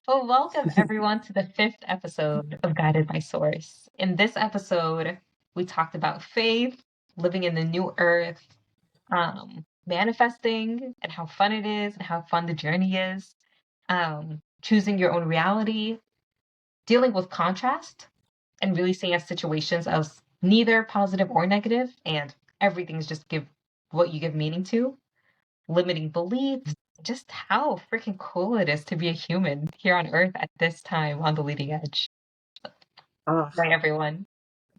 Well, welcome everyone to the fifth episode of Guided by Source. In this episode, we talked about faith, living in the new earth, manifesting, and how fun it is, and how fun the journey is, choosing your own reality, dealing with contrast, and really seeing as situations as neither positive or negative, and everything's just give what you give meaning to, limiting beliefs, just how freaking cool it is to be a human here on Earth at this time on the leading edge. Oh. Bye, everyone.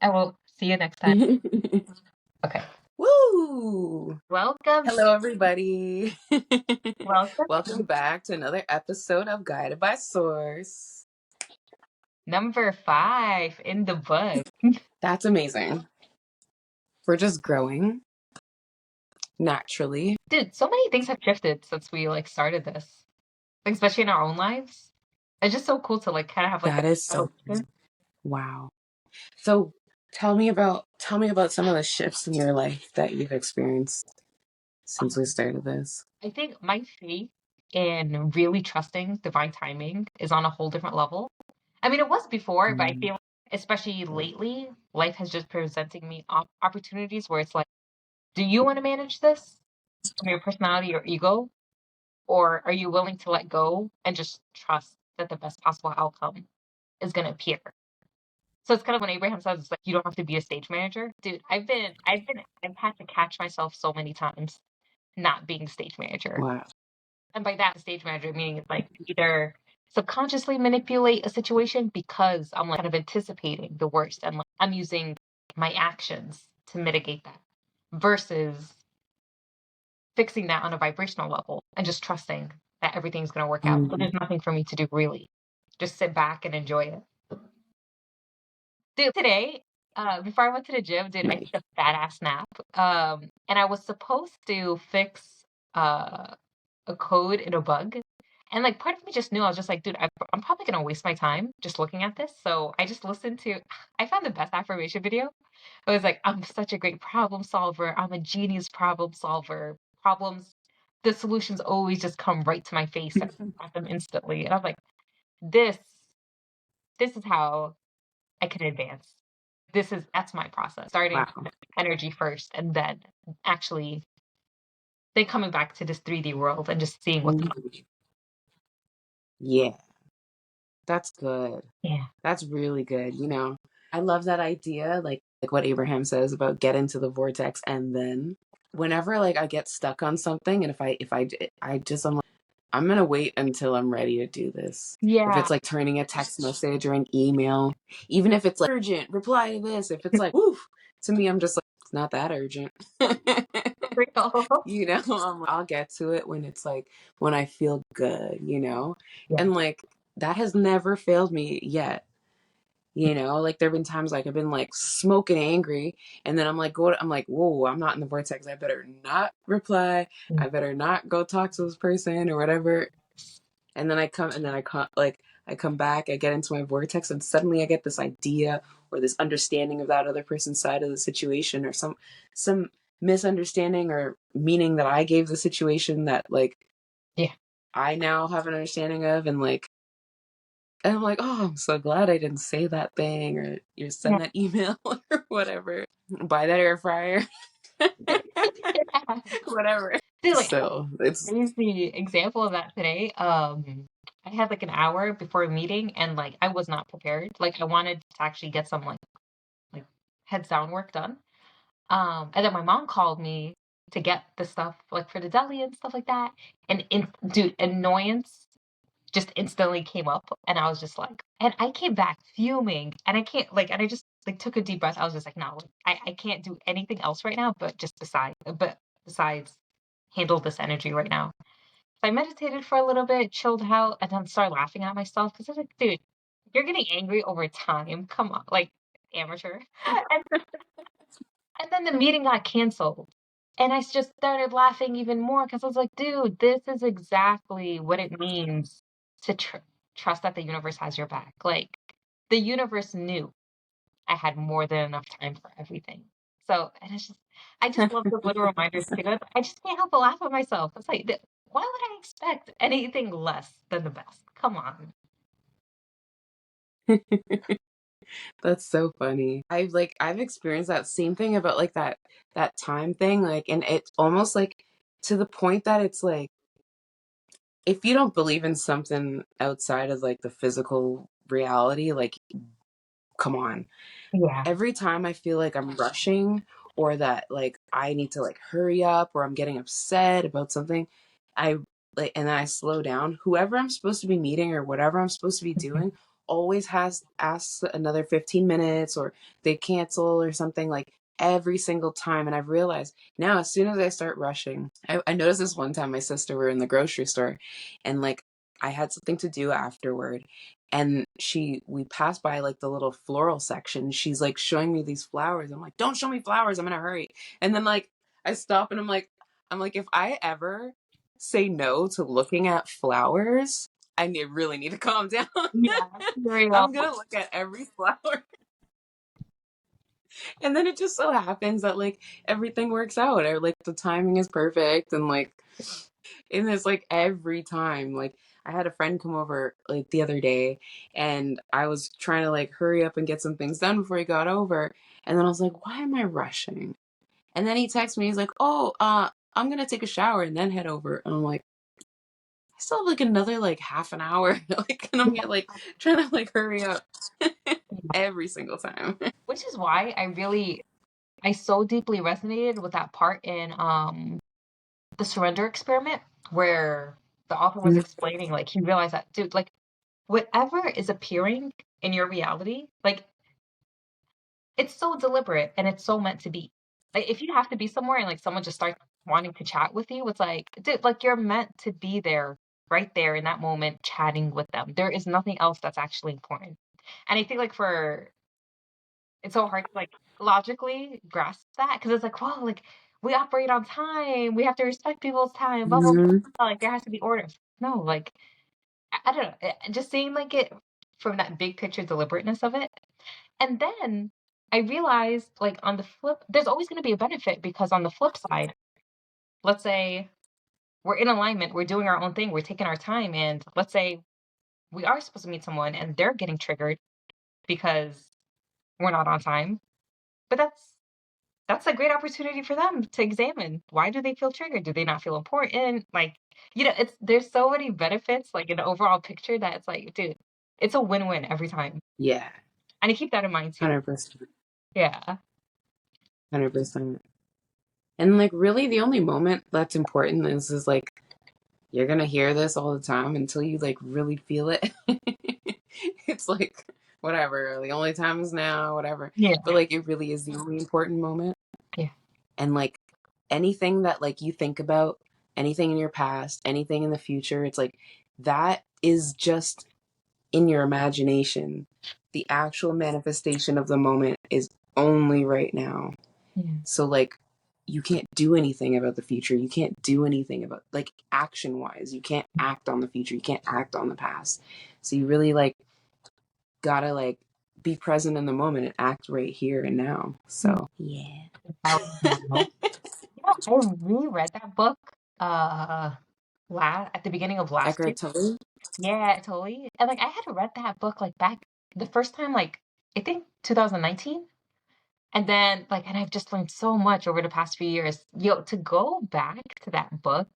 I will see you next time. Okay. Woo! Welcome. Hello, everybody. Welcome. Welcome back to another episode of Guided by Source. Number 5 in the book. That's amazing. We're just growing naturally. Dude, so many things have shifted since we started this, especially in our own lives. It's just so cool to kind of have That is so wow. So tell me about some of the shifts in your life that you've experienced since we started this. I think my faith in really trusting divine timing is on a whole different level. I mean, it was before, but I feel especially lately, life has just presenting me opportunities where it's like, do you want to manage this from your personality or ego? Or are you willing to let go and just trust that the best possible outcome is going to appear? So it's kind of when Abraham says, it's like, you don't have to be a stage manager. Dude, I've had to catch myself so many times not being a stage manager. Wow. And by that, stage manager meaning it's like either subconsciously manipulate a situation because I'm kind of anticipating the worst and I'm using my actions to mitigate that versus fixing that on a vibrational level and just trusting that everything's going to work out. But there's nothing for me to do really. Just sit back and enjoy it. Dude, today, before I went to the gym, dude, I took a fat ass nap. And I was supposed to fix a code in a bug. And part of me just knew, I was just like, dude, I'm probably going to waste my time just looking at this. So I just I found the best affirmation video. I was like, I'm such a great problem solver. I'm a genius problem solver. The solutions always just come right to my face and I got them instantly. And I was like, this is how I can advance. That's my process. Starting with energy first and then actually coming back to this 3D world and just seeing what's Yeah. That's good. Yeah. That's really good. I love that idea, like what Abraham says about get into the vortex, and then whenever I get stuck on something, and I'm like, I'm gonna wait until I'm ready to do this. Yeah. If it's like turning a text message or an email, even if it's urgent, reply to this. If it's woof, to me, I'm just like, it's not that urgent. I'll get to it when it's when I feel good, yeah. And that has never failed me yet. There have been times I've been smoking angry, and then I'm like, whoa, I'm not in the vortex. I better not reply. I better not go talk to this person or whatever. And then I come back, I get into my vortex, and suddenly I get this idea or this understanding of that other person's side of the situation, or some misunderstanding or meaning that I gave the situation that I now have an understanding of, and I'm like, oh, I'm so glad I didn't say that thing or you send that email or whatever. Buy that air fryer. Whatever. Dude, So it's crazy example of that today. I had an hour before a meeting and I was not prepared. I wanted to actually get some heads down work done. And then my mom called me to get the stuff for the deli and stuff like that. And dude, annoyance just instantly came up and I was just and I came back fuming and I can't and I just took a deep breath. I was just no, I can't do anything else right now but besides handle this energy right now. So I meditated for a little bit, chilled out, and then started laughing at myself because I was like, dude, you're getting angry over time. Come on, amateur. And then the meeting got canceled. And I just started laughing even more because I was like, dude, this is exactly what it means to trust that the universe has your back. The universe knew I had more than enough time for everything. So, and I just love the little reminders too. I just can't help but laugh at myself. It's why would I expect anything less than the best? Come on. That's so funny. I've experienced that same thing about like that time thing, like, and it's almost like to the point that it's like if you don't believe in something outside of like the physical reality, like come on. Yeah. Every time I feel like I'm rushing or that like I need to like hurry up or I'm getting upset about something, I like and then I slow down. Whoever I'm supposed to be meeting or whatever I'm supposed to be doing always has asks another 15 minutes or they cancel or something like every single time. And I've realized now as soon as I start rushing, I noticed this one time my sister were in the grocery store and like I had something to do afterward and we passed by like the little floral section. She's like showing me these flowers. I'm like, don't show me flowers, I'm in a hurry. And then like I stop and I'm like if I ever say no to looking at flowers, really need to calm down. Yeah. Very well. I'm gonna look at every flower. And then it just so happens that like everything works out or like the timing is perfect and it's like every time like I had a friend come over like the other day and I was trying to like hurry up and get some things done before he got over and then I was like why am I rushing, and then he texts me, he's like, oh I'm gonna take a shower and then head over, and I'm like I still have like another like half an hour like and I'm get like trying to like hurry up every single time. Which is why I so deeply resonated with that part in the surrender experiment where the author was explaining like he realized that dude, like whatever is appearing in your reality, like it's so deliberate and it's so meant to be. Like if you have to be somewhere and like someone just starts wanting to chat with you, it's like, dude, like you're meant to be there, right there in that moment, chatting with them. There is nothing else that's actually important. And I think like for it's so hard to like logically grasp that because it's like, well, like we operate on time, we have to respect people's time, blah blah Mhm. blah. Like there has to be orders. No, like I don't know, just seeing like it from that big picture deliberateness of it. And then I realized, like, on the flip, there's always going to be a benefit because on the flip side, let's say we're in alignment, we're doing our own thing, we're taking our time, and let's say we are supposed to meet someone and they're getting triggered because we're not on time. But that's a great opportunity for them to examine why do they feel triggered? Do they not feel important? Like, it's there's so many benefits, like an overall picture that it's like, dude, it's a win-win every time. Yeah, And I keep that in mind too. 100%. Yeah. 100%. And like really the only moment that's important is like you're gonna hear this all the time until you like really feel it. It's like whatever, the only time is now, whatever. Yeah. But like it really is the only important moment. Yeah. And like anything that like you think about, anything in your past, anything in the future, it's like that is just in your imagination. The actual manifestation of the moment is only right now. Yeah. So like you can't do anything about the future. You can't do anything about like action wise. You can't act on the future. You can't act on the past. So you really like gotta like be present in the moment and act right here and now. So yeah. How I reread that book uh at the beginning of last year. Eckhart Tolle. Yeah, totally. And like I had read that book like back the first time like I think 2019. And then like and I've just learned so much over the past few years. To go back to that book,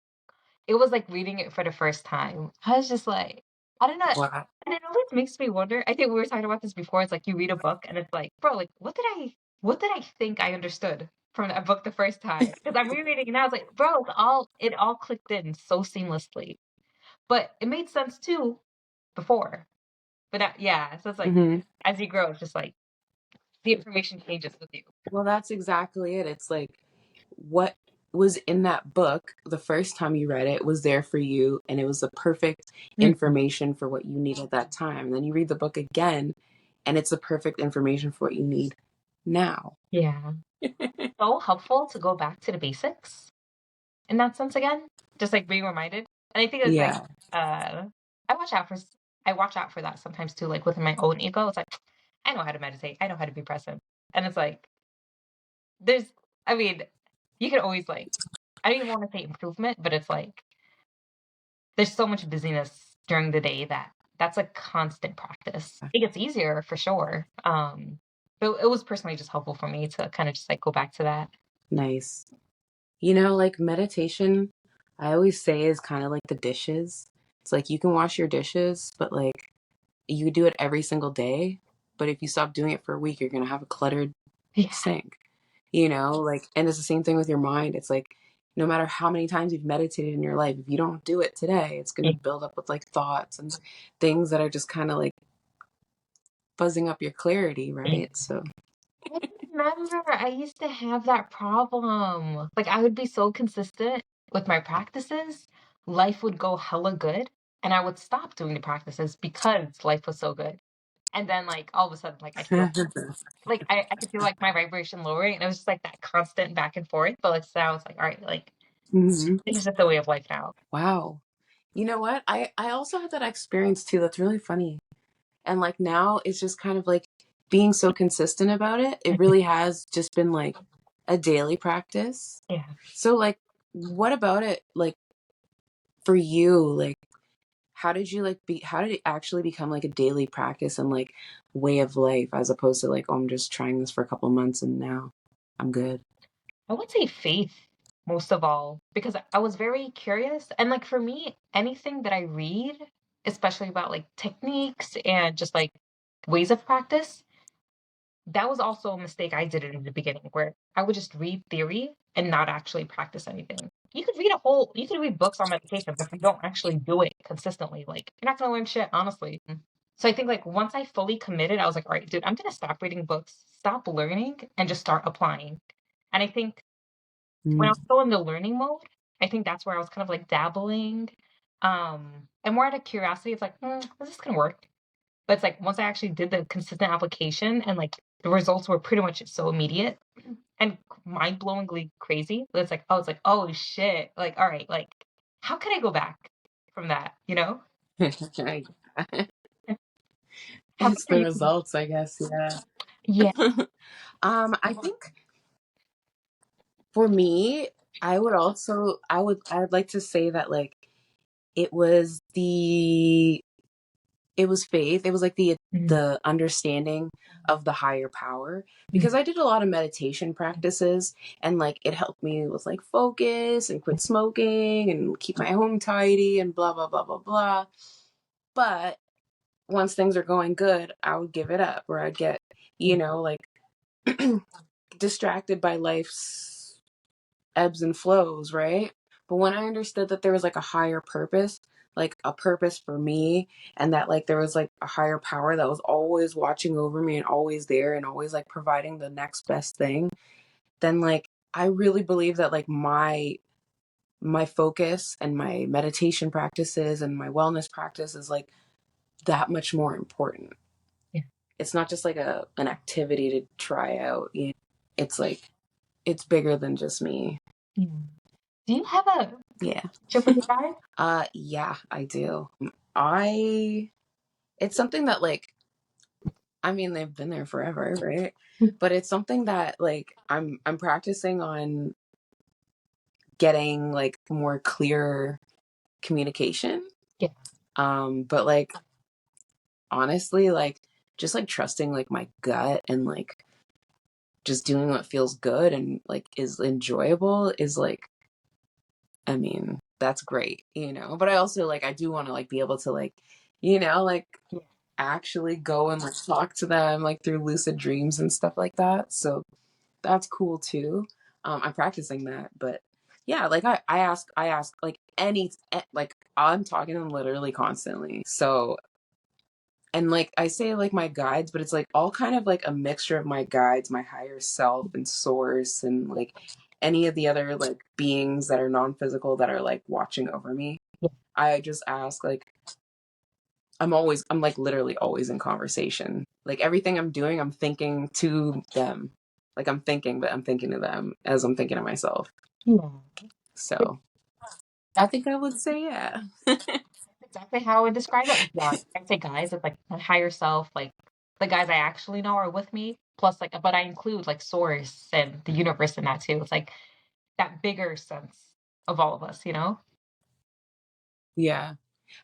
it was like reading it for the first time. I was just like, I don't know. Wow. And it always makes me wonder. I think we were talking about this before. It's like you read a book and it's like, bro, like what did I think I understood from that book the first time? Because I'm rereading it now. It's like, bro, it all clicked in so seamlessly. But it made sense too before. But yeah, so it's like Hmm. as you grow, it's just like the information changes with you. Well, that's exactly it. It's like what was in that book the first time you read it was there for you, and it was the perfect Mhm. information for what you need at that time. And then you read the book again, and it's the perfect information for what you need now. Yeah. So helpful to go back to the basics in that sense again. Just like being reminded. And I think it's like Yeah. uh I watch out for I watch out for that sometimes too, like within my own ego. It's like I know how to meditate. I know how to be present. And it's like there's I mean, you can always like I don't even want to say improvement, but it's like there's so much busyness during the day that that's a constant practice. It gets easier for sure. But it was personally just helpful for me to kind of just like go back to that. Nice. You know, like meditation, I always say is kind of like the dishes. It's like you can wash your dishes, but like you do it every single day. But if you stop doing it for a week, you're going to have a cluttered Yeah. sink, you know? Like, and it's the same thing with your mind. It's like, no matter how many times you've meditated in your life, if you don't do it today, it's going Yeah. to build up with like thoughts and things that are just kind of like fuzzing up your clarity, Yeah. right? So, I remember I used to have that problem. Like I would be so consistent with my practices, life would go hella good, and I would stop doing the practices because life was so good. And then like all of a sudden, like I'd feel like I could feel like my vibration lowering, and it was just like that constant back and forth. But like so I was like, all right, like Mhm. this is just the way of life now. Wow. You know what? I also had that experience too. That's really funny. And like now it's just kind of like being so consistent about it. It really has just been like a daily practice. Yeah. So like what about it like for you? Like how did it actually become like a daily practice and like way of life as opposed to like, oh, I'm just trying this for a couple months and now I'm good. I would say faith most of all because I was very curious. And like for me, anything that I read, especially about like techniques and just like ways of practice, that was also a mistake I did in the beginning where I would just read theory and not actually practice anything. You could read books on meditation, but if you don't actually do it consistently, like you're not gonna learn shit, honestly. So I think like once I fully committed, I was like, all right, dude, I'm gonna stop reading books, stop learning, and just start applying. And I think when I Mm. was still in the learning mode, I think that's where I was kind of like dabbling. And more out of curiosity, it's like, is this gonna work? But it's like once I actually did the consistent application and like the results were pretty much so immediate and mind-blowingly crazy. It's like, oh shit. Like, all right, like how can I go back from that, you know? How It's about the you? results, I guess. Yeah. Yeah. I think for me, I would like to say that like it was the it was faith. It was like Mm, the understanding of the higher power mm, because I did a lot of meditation practices and like it helped me with like focus and quit smoking and keep my home tidy and blah blah blah blah blah. But once things are going good, I would give it up or I'd get, yeah, you know, like distracted by life's ebbs and flows, right? But when I understood that there was like a higher purpose, like a purpose for me, and that like there was like a higher power that was always watching over me and always there and always like providing the next best thing, then like I really believe that like my focus and my meditation practices and my wellness practice is like that much more important. yeah, It's not just like a an activity to try out. You know? It's like it's bigger than just me. yeah. Do you have a Yeah. relationship with your guys? Yeah, I do. I it's something that like I mean they've been there forever, right? But it's something that like I'm practicing on getting like more clear communication. Yeah, But like honestly, like just like trusting like my gut and like just doing what feels good and like is enjoyable is like I mean, that's great, you know. But I also like I do want to like be able to like, you know, like yeah, actually go and like talk to them like through lucid dreams and stuff like that. So that's cool too. I'm practicing that, but yeah, like I ask like like I'm talking to them literally constantly. So and like I say like my guides, but it's like all kind of like a mixture of my guides, my higher self and source and like any of the other like beings that are non-physical that are like watching over me. yeah, I just ask like I'm like literally always in conversation. Like everything I'm doing, I'm thinking to them. Like I'm thinking, but I'm thinking to them as I'm thinking to myself. yeah. So I think I would say yeah. Exactly how I would describe it. Like, yeah, I'd say guys, it's like my higher self, like the guys I actually know are with me. Plus, like, but I include like source and the universe in that too. It's like that bigger sense of all of us, you know? Yeah.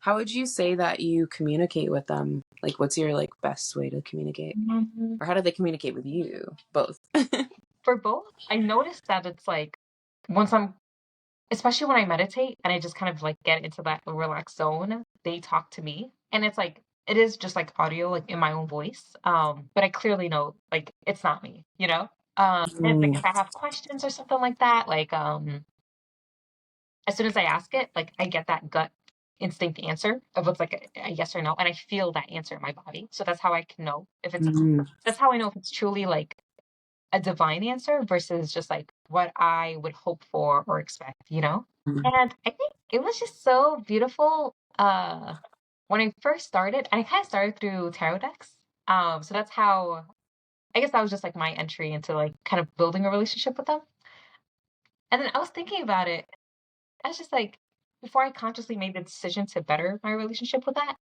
How would you say that you communicate with them? Like, what's your like best way to communicate? Mhm. Or how do they communicate with you? Both. For both, I noticed that it's like once I'm especially when I meditate and I just kind of like get into that relaxed zone, they talk to me. And it's like it is just like audio, like in my own voice. But I clearly know like it's not me, you know? And like Mm, if I have questions or something like that, like as soon as I ask it, like I get that gut instinct answer of what's like a yes or no, and I feel that answer in my body. So that's how I can know if it's mm, that's how I know if it's truly like a divine answer versus just like what I would hope for or expect, you know? mm, And I think it was just so beautiful when I first started. I kind of started through tarot decks. So that's how I guess that was just like my entry into like kind of building a relationship with them. And then I was thinking about it. I was just like before I consciously made the decision to better my relationship with that,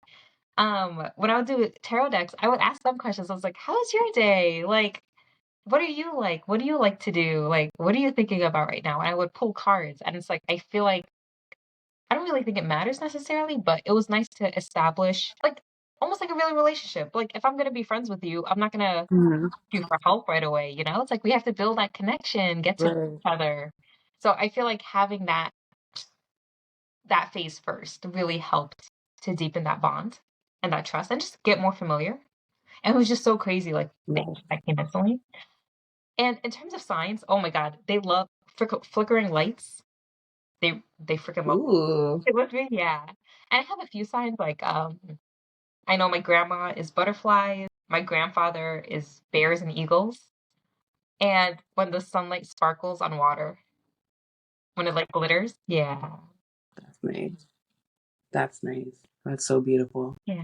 when I would do tarot decks, I would ask them questions. I was like, "How's your day? Like, what are you like? What do you like to do? Like, what are you thinking about right now?" And I would pull cards, and it's like I feel like I don't really think it matters necessarily, but it was nice to establish like almost like a real relationship. Like if I'm gonna be friends with you, I'm not gonna ask mm. you for help right away, you know? It's like we have to build that connection, get to know Right. each other. So I feel like having that phase first really helped to deepen that bond and that trust and just get more familiar. And it was just so crazy, like things Right. that came instantly. And in terms of signs, oh my god, they love flickering lights. They freaking love Ooh, it with me, yeah. And I have a few signs like I know my grandma is butterflies, my grandfather is bears and eagles, and when the sunlight sparkles on water, when it like glitters, yeah, that's nice. That's nice. That's so beautiful. yeah.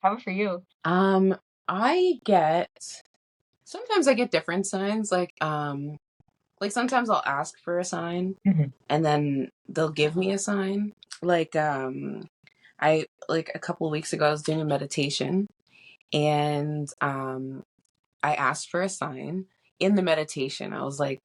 How about for you? Um, I get sometimes I get different signs. Like sometimes I'll ask for a sign Mhm. and then they'll give me a sign. Like I like a couple of weeks ago I was doing a meditation and I asked for a sign in the meditation. I was like,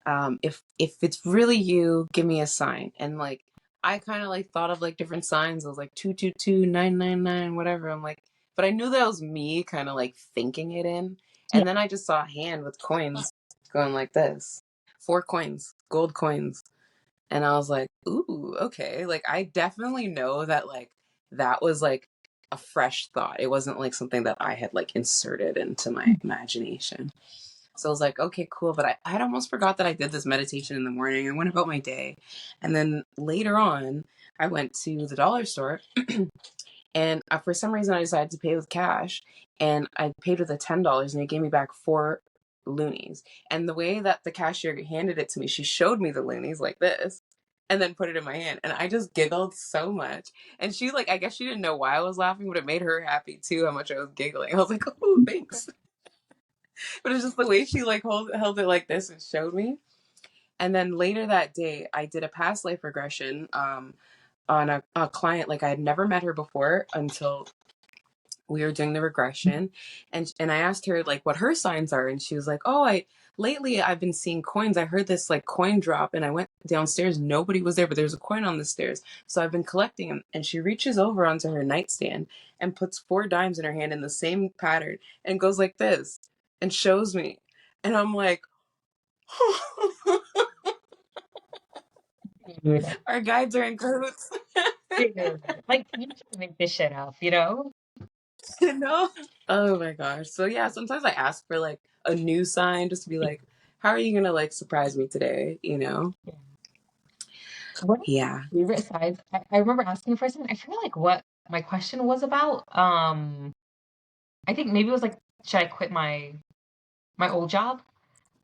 if it's really you, give me a sign. And like I kind of like thought of like different signs. I was like 222 999 whatever. I'm like, but I knew that was me kind of like thinking it in. Yeah. And then I just saw a hand with coins going like this. 4 coins, gold coins. And I was like, ooh, okay. Like I definitely know that like that was like a fresh thought. It wasn't like something that I had like inserted into my imagination. So I was like, okay, cool. But I had almost forgot that I did this meditation in the morning. I went about my day. And then later on, I went to the dollar store and for some reason I decided to pay with cash and I paid with a $10 and it gave me back 4 loonies. And the way that the cashier handed it to me, she showed me the loonies like this and then put it in my hand. And I just giggled so much. And she like, I guess she didn't know why I was laughing, but it made her happy too, how much I was giggling. I was like, oh, thanks. But it's just the way she like held it like this and showed me. And then later that day, I did a past life regression on a client. Like I had never met her before until we were doing the regression, and I asked her like what her signs are, and she was like, "Oh, I lately I've been seeing coins. I heard this like coin drop, and I went downstairs. Nobody was there, but there was a coin on the stairs, so I've been collecting them." And she reaches over onto her nightstand and puts 4 dimes in her hand in the same pattern and goes like this and shows me, and I'm like, Dude, "Our guides are in cahoots." dude, like you can't make this shit up, you know? You know? Oh my gosh. So yeah, sometimes I ask for like a new sign just to be like, how are you gonna like surprise me today? You know? Yeah. One of Yeah. my favorite sides, I remember asking for something. I forget like what my question was about. I think maybe it was like, should I quit my old job?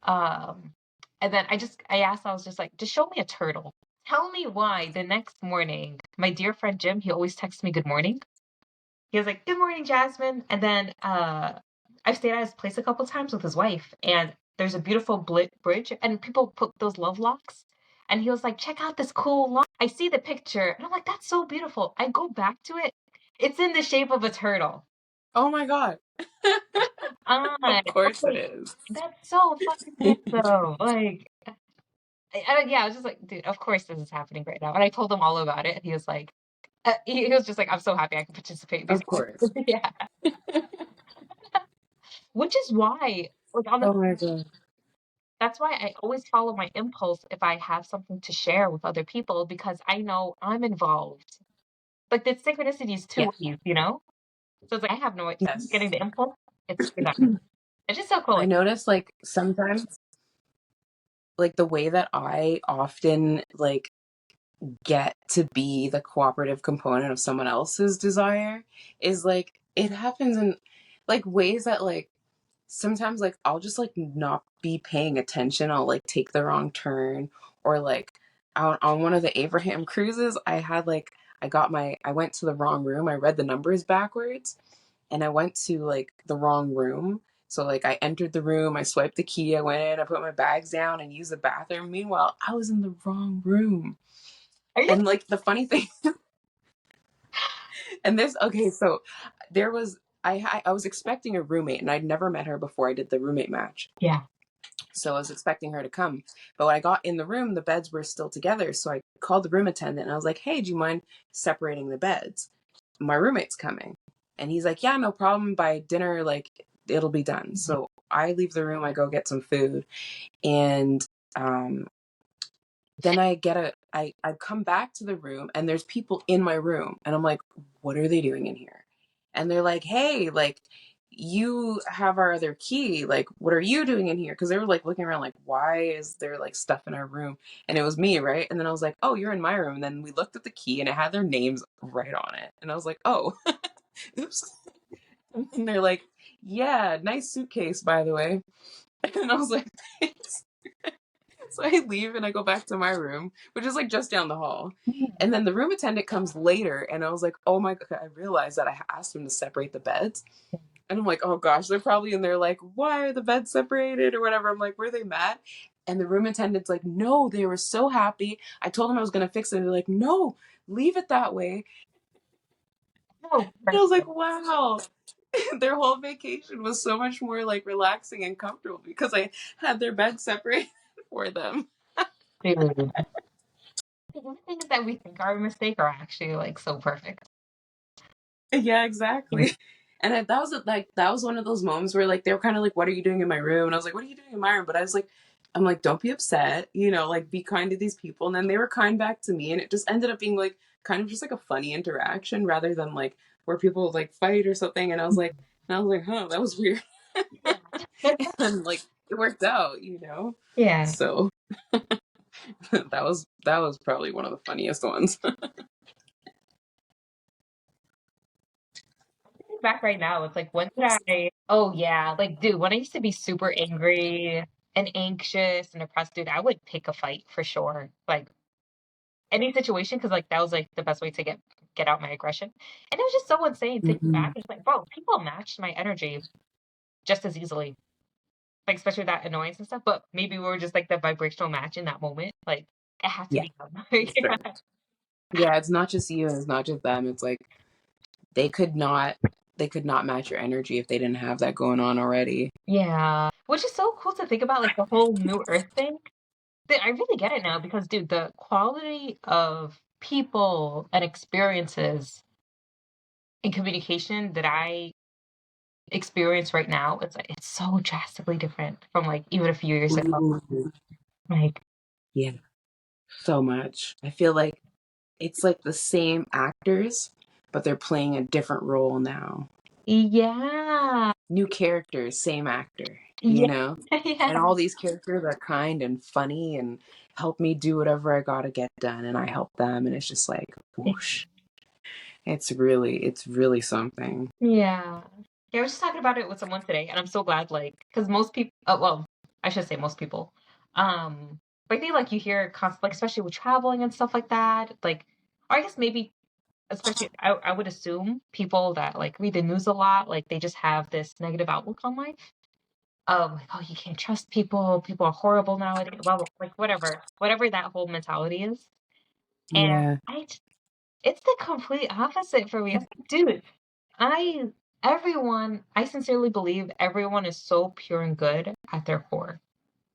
Um, and then I asked, I was just like, just show me a turtle. Tell me why the next morning, my dear friend Jim, he always texts me good morning. He was like, "Good morning, Jasmine." And then I've stayed at his place a couple times with his wife, and there's a beautiful bridge, and people put those love locks. And he was like, "Check out this cool lock." I see the picture, and I'm like, "That's so beautiful." I go back to it. It's in the shape of a turtle. Oh my God. Ah, Of course it okay. is. That's so fucking handsome. Like, yeah, I was just like, dude, of course this is happening right now. And I told him all about it, and he was like, He was just like, I'm so happy I can participate in these Of course. classes. Yeah. Which is why, like, on the Oh my god. that's why I always follow my impulse if I have something to share with other people because I know I'm involved. Like, the synchronicities Yeah. two ways, you know? So it's like I have no idea. I'm getting Yes. the impulse, it's for them. It's just so cool. I Like, notice like sometimes like the way that I often like get to be the cooperative component of someone else's desire is like it happens in like ways that like sometimes like I'll just like not be paying attention. I'll like take the wrong turn or like on one of the Abraham cruises I had like I went to the wrong room. I read the numbers backwards and I went to like the wrong room. So like I entered the room, I swiped the key, I went in, I put my bags down and used the bathroom. Meanwhile, I was in the wrong room. are you? And like the funny thing and this okay, so there was I was expecting a roommate and I'd never met her before I did the roommate match. Yeah. So I was expecting her to come. But when I got in the room, the beds were still together. So I called the room attendant and I was like, hey, do you mind separating the beds? My roommate's coming. And he's like, yeah, no problem. By dinner, like, it'll be done. So I leave the room, I go get some food. And um, then I come back to the room and there's people in my room. And I'm like, what are they doing in here? And they're like, hey, like, you have our other key. Like, what are you doing in here? Because they were like looking around, like, why is there like stuff in our room? And it was me, right? And then I was like, oh, you're in my room. And then we looked at the key and it had their names right on it. And I was like, oh, oops. And they're like, yeah, nice suitcase, by the way. And I was like, thanks. So I leave and I go back to my room, which is like just down the hall. And then the room attendant comes later, and I was like, oh my God, I realized that I asked him to separate the beds. And I'm like, oh gosh, they're probably in there like, why are the beds separated or whatever. I'm like, were they mad? And the room attendant's like, no, they were so happy. I told them I was going to fix it. And they're like, no, leave it that way. Oh, And I was like, perfect. wow. Their whole vacation was so much more like relaxing and comfortable because I had their bed separated for them. Dude. The things that we think are a mistake are actually like so perfect. Yeah, exactly. And that was like that was one of those moments where like they were kind of like, "What are you doing in my room?" And I was like, "What are you doing in my room?" But I was like, "I'm like, don't be upset, you know, like be kind to these people." And then they were kind back to me, and it just ended up being like kind of just like a funny interaction rather than like where people like fight or something. And I was like, "Huh, that was weird." Yeah. And like it worked out, you know. Yeah. So that was probably one of the funniest ones. Back right now, it's like, when did oh yeah, like, dude, when I used to be super angry and anxious and depressed, dude, I would pick a fight for sure. Like, any situation, because like that was like the best way to get out my aggression. And it was just so insane thinking back. Mhm. It's like, bro, people matched my energy just as easily. Like, especially that annoyance and stuff. But maybe we were just like the vibrational match in that moment. Like, it had to Yeah, be done. for sure. Yeah, it's not just you, it's not just them. It's like they could not they could not match your energy if they didn't have that going on already. Yeah. Which is so cool to think about, like the whole new earth thing. I really get it now because, dude, the quality of people and experiences and communication that I experience right now, it's like it's so drastically different from like even a few years ago. Ooh, Like, yeah, so much. I feel like it's like the same actors, but they're playing a different role now. yeah, New characters, same actor, you yeah, know? yeah, And all these characters are kind and funny and help me do whatever I gotta get done and I help them and it's just like whoosh. It's really something. yeah. Yeah, I was just talking about it with someone today, and I'm so glad, like, because most people, well, I should say most people, but I think like you hear constant, like, especially with traveling and stuff like that, like, or I guess maybe especially I would assume people that like read the news a lot, like they just have this negative outlook on life of like, oh, you can't trust people, people are horrible nowadays, well, like whatever that whole mentality is. And Yeah. it's the complete opposite for me. I'm like, dude, I I sincerely believe everyone is so pure and good at their core.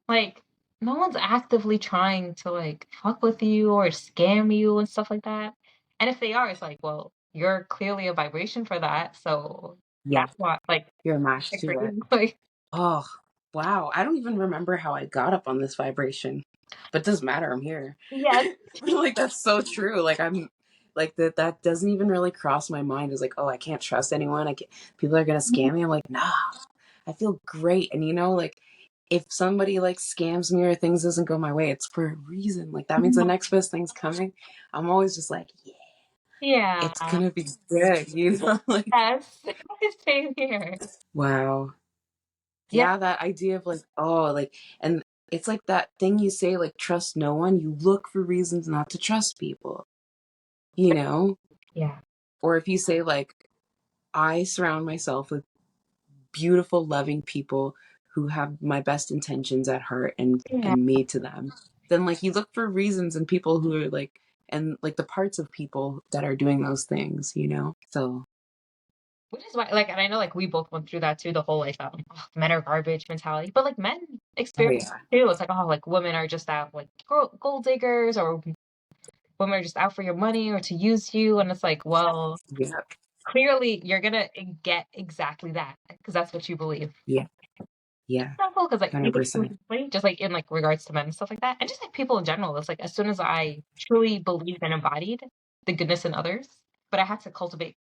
Like, no one's actively trying to like fuck with you or scam you and stuff like that. And if they are, it's like, well, you're clearly a vibration for that. So Yeah, that's why, like, you're a match to agree. it. Like, Oh, wow. I don't even remember how I got up on this vibration, but it doesn't matter. I'm here. yes. Like, that's so true. Like, I'm like that doesn't even really cross my mind. It's like, oh, I can't trust anyone. People are going to scam me. I'm like, nah, I feel great. And like, if somebody like scams me or things doesn't go my way, it's for a reason. Like, that means the next best thing's coming. I'm always just like, yeah, it's Yeah. gonna be good, like, Yes. Same here. wow. Yeah. Yeah, that idea of like, oh, like, and it's like that thing you say, like, trust no one. You look for reasons not to trust people, you know? Yeah. Or if you say, like, I surround myself with beautiful, loving people who have my best intentions at heart Yeah. and me to them, then like you look for reasons in people who are like, and like the parts of people that are doing those things. So, Which is why, like, and I know, like, we both went through that too, the whole, like, "Oh, men are garbage" mentality. But, like, men oh experience yeah, it too. It's like, oh, like, women are just out, like, gold diggers, or women are just out for your money or to use you. And it's like, well, yeah, clearly you're gonna get exactly that because that's what you believe. yeah, yeah, Example, because like even 100%. recently, just like in like regards to men and stuff like that, and just like people in general, it's like as soon as I truly believed and embodied the goodness in others, but I had to cultivate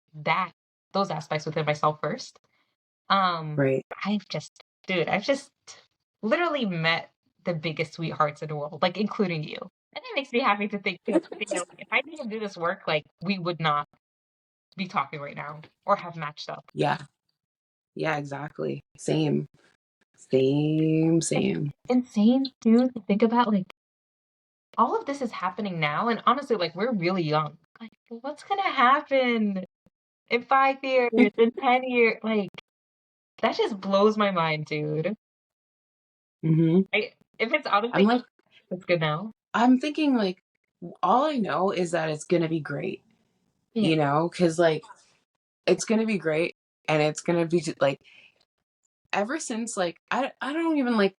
those aspects within myself first. Right. I've just, dude, I've just literally met the biggest sweethearts in the world, like including you. And it makes me happy to think too. You know, like, if I didn't do this work, like we would not be talking right now or have matched up. Yeah. Yeah, exactly. Same. Same, It's same. insane, dude, to think about like all of this is happening now, and honestly, like we're really young. Like, what's gonna happen in 5 years, in 10 years? Like, that just blows my mind, dude. Hmm. If it's I'm honestly, like, it's good now. I'm thinking like, all I know is that it's gonna be great, Yeah, because like it's gonna be great, and it's gonna be like ever since like I don't even like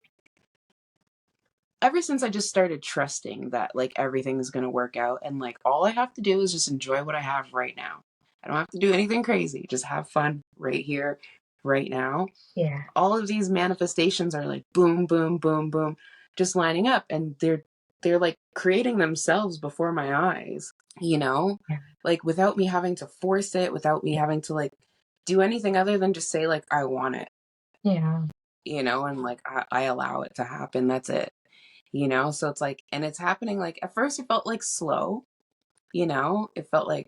ever since I just started trusting that like everything's gonna work out, and like all I have to do is just enjoy what I have right now. I don't have to do anything crazy. Just have fun right here, right now. yeah, All of these manifestations are like boom, boom, boom, boom, just lining up, and they're like creating themselves before my eyes, yeah, like without me having to force it, without me having to like do anything other than just say like I want it, yeah, and like I allow it to happen. That's it. So it's like, and it's happening like at first it felt like slow, it felt like,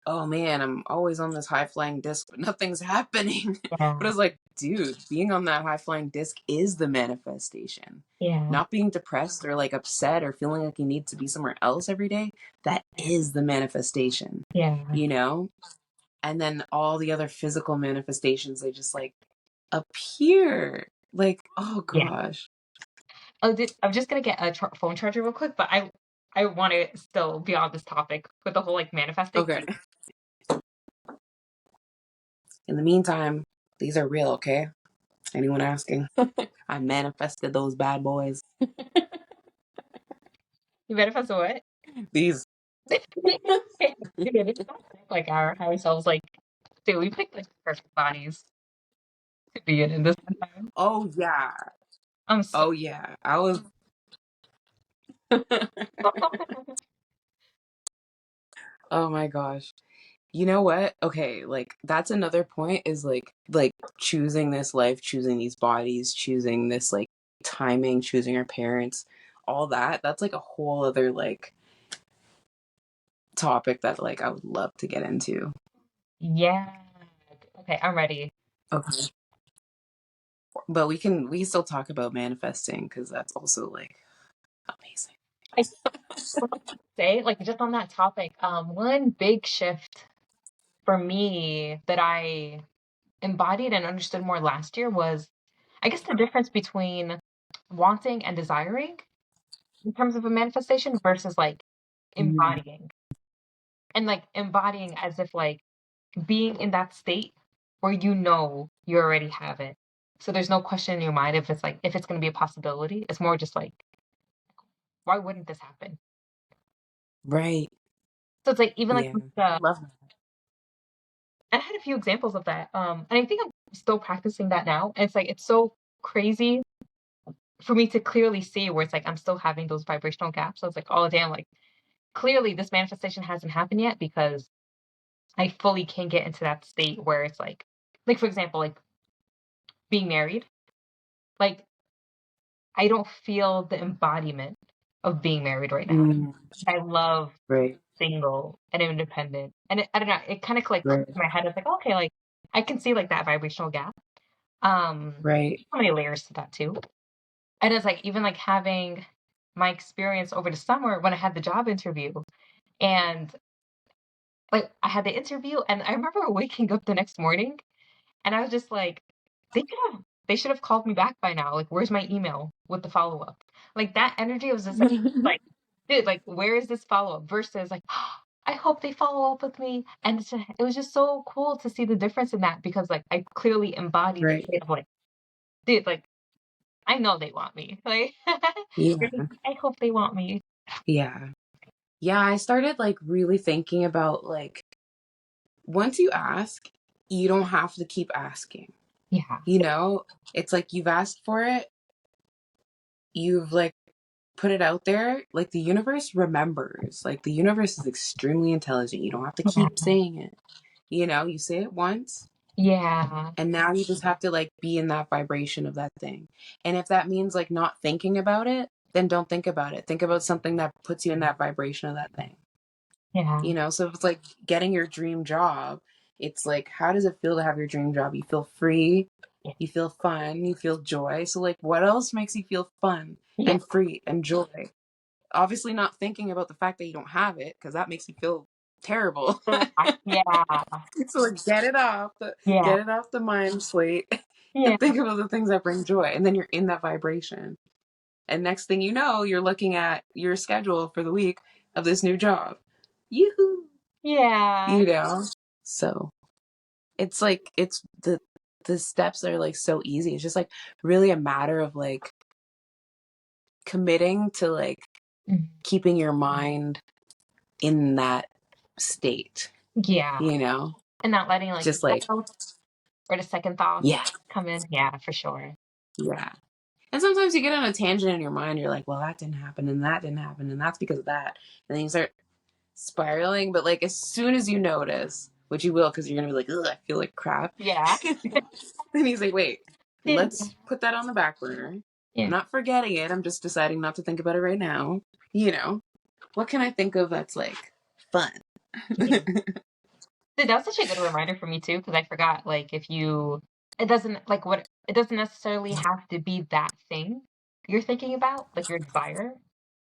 oh man, I'm always on this high flying disc, but nothing's happening. But yeah, it's like, dude, being on that high flying disc is the manifestation. yeah, Not being depressed or like upset or feeling like you need to be somewhere else every day, that is the manifestation, yeah, you know? And then all the other physical manifestations, they just like appear. Like, oh yeah. gosh. Oh, I'm just gonna get a phone charger real quick, but I want to still be on this topic with the whole like manifesting. Okay. In the meantime, these are real, okay? Anyone asking? I manifested those bad boys. You manifest what? These. Dude, it's not like our higher selves. Like, dude, we picked like perfect bodies to be in this time. Oh yeah. I'm so. Oh yeah. I was. Oh my gosh. You know what? Okay, like that's another point is like choosing this life, choosing these bodies, choosing this like timing, choosing our parents, all that. That's like a whole other like topic that like I would love to get into. Yeah. Okay, I'm ready. Okay. But we can still talk about manifesting because that's also like amazing. I would say, like, just on that topic, one big shift for me that I embodied and understood more last year was, I guess, the difference between wanting and desiring in terms of a manifestation versus like Mm. embodying. And like embodying as if like being in that state where you know you already have it. So there's no question in your mind if it's like if it's going to be a possibility. It's more just like, why wouldn't this happen? Right. So it's like even like Yeah. with Love that. I had a few examples of that. And I think I'm still practicing that now. And it's like it's so crazy for me to clearly see where it's like I'm still having those vibrational gaps. So it's like, oh damn, like clearly this manifestation hasn't happened yet because I fully can get into that state where it's like for example, like being married, like I don't feel the embodiment of being married right now. Mm, I love right. single and independent. And I don't know, it kind of like clicked Right. in my head. It's like, okay, like I can see like that vibrational gap. Right. So many layers to that too. And it's like even like having my experience over the summer when I had the job interview and like I had the interview and I remember waking up the next morning and I was just like, they could have they should have called me back by now. Like, where's my email with the follow-up? Like that energy was just like, dude, like where is this follow-up? Versus like, I hope they follow up with me. And it was just so cool to see the difference in that because like I clearly embodied the Right. state of like, dude, like I know they want me. Like Yeah. I hope they want me. Yeah. Yeah. I started like really thinking about like, once you ask, you don't have to keep asking. Yeah. You know, it's like you've asked for it, you've like put it out there, like the universe remembers. Like the universe is extremely intelligent. You don't have to keep Yeah. saying it. You know, you say it once, Yeah. and now you just have to like be in that vibration of that thing. And if that means like not thinking about it, then don't think about it. Think about something that puts you in that vibration of that thing. Yeah. You know, so if it's like getting your dream job, it's like, how does it feel to have your dream job? You feel free, Yeah. you feel fun, you feel joy. So, like, what else makes you feel fun Yeah. and free and joy? Obviously, not thinking about the fact that you don't have it, because that makes you feel terrible. Yeah. So, like, Yeah. get it off the mind slate, Yeah. and think about the things that bring joy, and then you're in that vibration. And next thing you know, you're looking at your schedule for the week of this new job. Yoo-hoo! Yeah. You know, so it's like the steps are like so easy. It's just like really a matter of like committing to like Mhm. keeping your mind in that state, Yeah. you know, And not letting like just like, doubts or the second thoughts yeah, come in. Yeah, for sure. yeah. And sometimes you get on a tangent in your mind, you're like, well, that didn't happen and that didn't happen and that's because of that, and then you start spiraling. But like as soon as you notice, which you will, because you're gonna be like, ugh, I feel like crap. Yeah. Then he's like, wait, Yeah. let's put that on the back burner. I'm Yeah. not forgetting it. I'm just deciding not to think about it right now. You know, what can I think of that's like fun? Yeah. Dude, that was such a good reminder for me too, because I forgot like if you it doesn't like what it doesn't necessarily have to be that thing you're thinking about, like your desire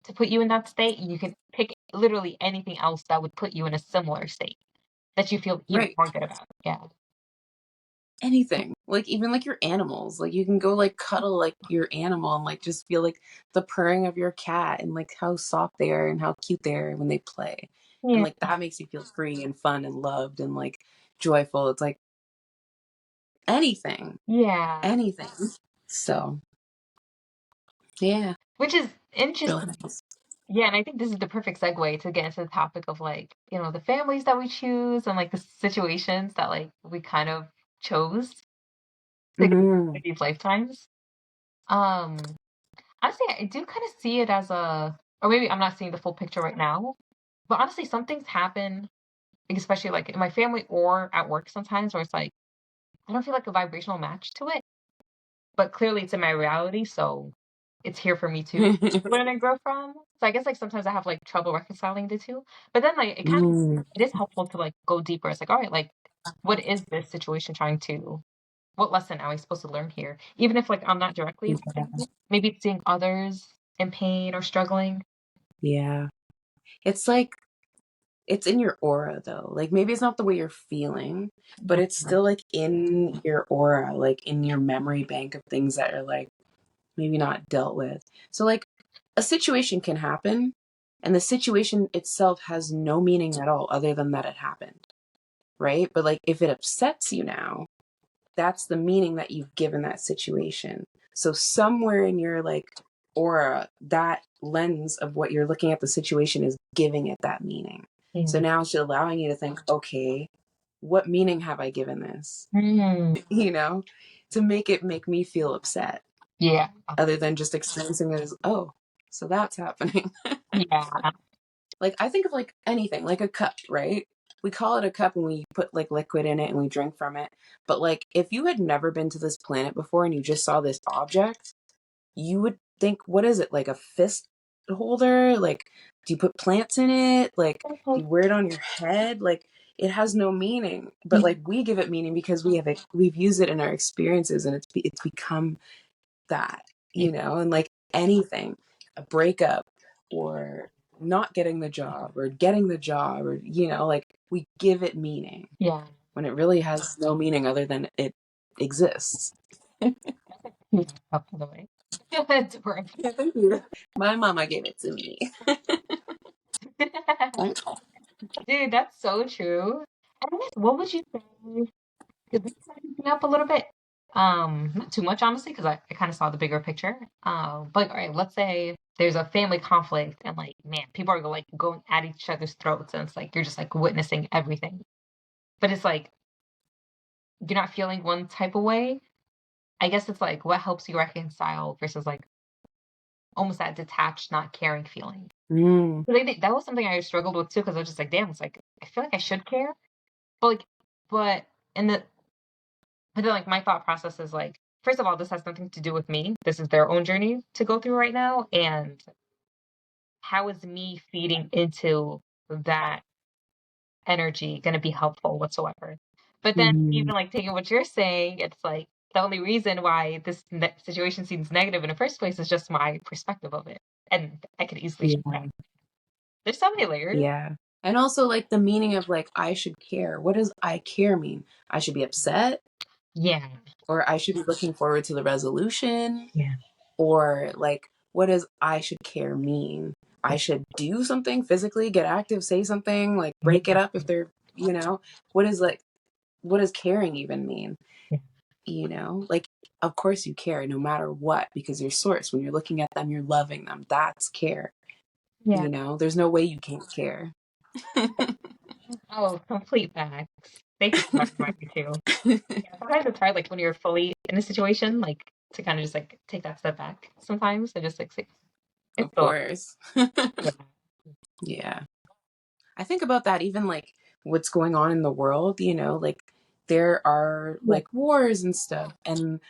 to put you in that state. You can pick literally anything else that would put you in a similar state that you feel even Right. more good about. Yeah. Anything. Like even like your animals. Like you can go like cuddle like your animal and like just feel like the purring of your cat and like how soft they are and how cute they are when they play. And Yeah. like that makes you feel free and fun and loved and like joyful. It's like anything. Yeah. Anything. So yeah. Which is Really interesting. nice. Yeah, and I think this is the perfect segue to get into the topic of like, the families that we choose and like the situations that like we kind of chose to go through Hmm. these lifetimes. Um, Honestly, I do kind of see it as or maybe I'm not seeing the full picture right now, but honestly, some things happen, like, especially like in my family or at work sometimes, where it's like I don't feel like a vibrational match to it, but clearly it's in my reality, so it's here for me to learn and grow from. So I guess like sometimes I have like trouble reconciling the two, but then like Mm. it is helpful to like go deeper. It's like, all right, like what is this situation trying to what lesson am I supposed to learn here? Even if like I'm not directly Yeah. affected, maybe it's seeing others in pain or struggling. Yeah. It's like it's in your aura though. Like maybe it's not the way you're feeling, but Yeah. it's still like in your aura, like in your memory bank of things that are like maybe not dealt with. So like a situation can happen and the situation itself has no meaning at all other than that it happened, right? But like if it upsets you now, that's the meaning that you've given that situation. So somewhere in your like aura, that lens of what you're looking at the situation is giving it that meaning. So Yeah. now it's just allowing you to think, okay, what meaning have I given this? Mm. To make me feel upset, Yeah. other than just experiencing it as, oh, so that's happening. Yeah. Like, I think of like anything, like a cup, right? We call it a cup when we put like liquid in it and we drink from it. But like, if you had never been to this planet before and you just saw this object, you would think, what is it? Like a fist holder? Like, do you put plants in it? Like, do you wear it on your head? Like, it has no meaning. But like, we give it meaning because we've used it in our experiences, and it's become that, and like anything, a breakup, or not getting the job, or getting the job, or like, we give it meaning Yeah. when it really has no meaning other than it exists. Up by the way. It's horrible. Yeah, thank you. My mama gave it to me. Dude, that's so true. I guess what would you say? Because this is me up a little bit. Not too much, honestly, because I kind of saw the bigger picture. But all right, let's say there's a family conflict and like, man, people are like going at each other's throats, and it's like you're just like witnessing everything. But it's like you're not feeling one type of way. I guess it's like what helps you reconcile versus like almost that detached, not caring feeling. Mm. 'Cause I think that was something I struggled with too, because I was just like, damn, it's like I feel like I should care, but like, but in the but then like my thought process is like, first of all, this has nothing to do with me. This is their own journey to go through right now, and how is me feeding into that energy going to be helpful whatsoever? But then Mm. even like taking what you're saying, it's like the only reason why this situation seems negative in the first place is just my perspective of it, and I could easily shift that. Yeah. There's so many layers. Yeah. And also like the meaning of like, I should care. What does I care mean? I should be upset, Yeah, or I should be looking forward to the resolution, yeah, or like, what does I should care mean? I should do something physically, get active, say something, like break it yeah, up if they're, what is like, what does caring even mean? yeah, Like, of course you care no matter what, because your source, when you're looking at them, you're loving them. That's care. yeah. There's no way you can't care. Oh, complete facts. Thank you for that reminder too. Yeah, sometimes it's hard, like when you're fully in a situation, like to kind of just like take that step back sometimes and just like say, it's Of so course. yeah, Yeah. I think about that, even like what's going on in the world, like there are yeah, like wars and stuff, and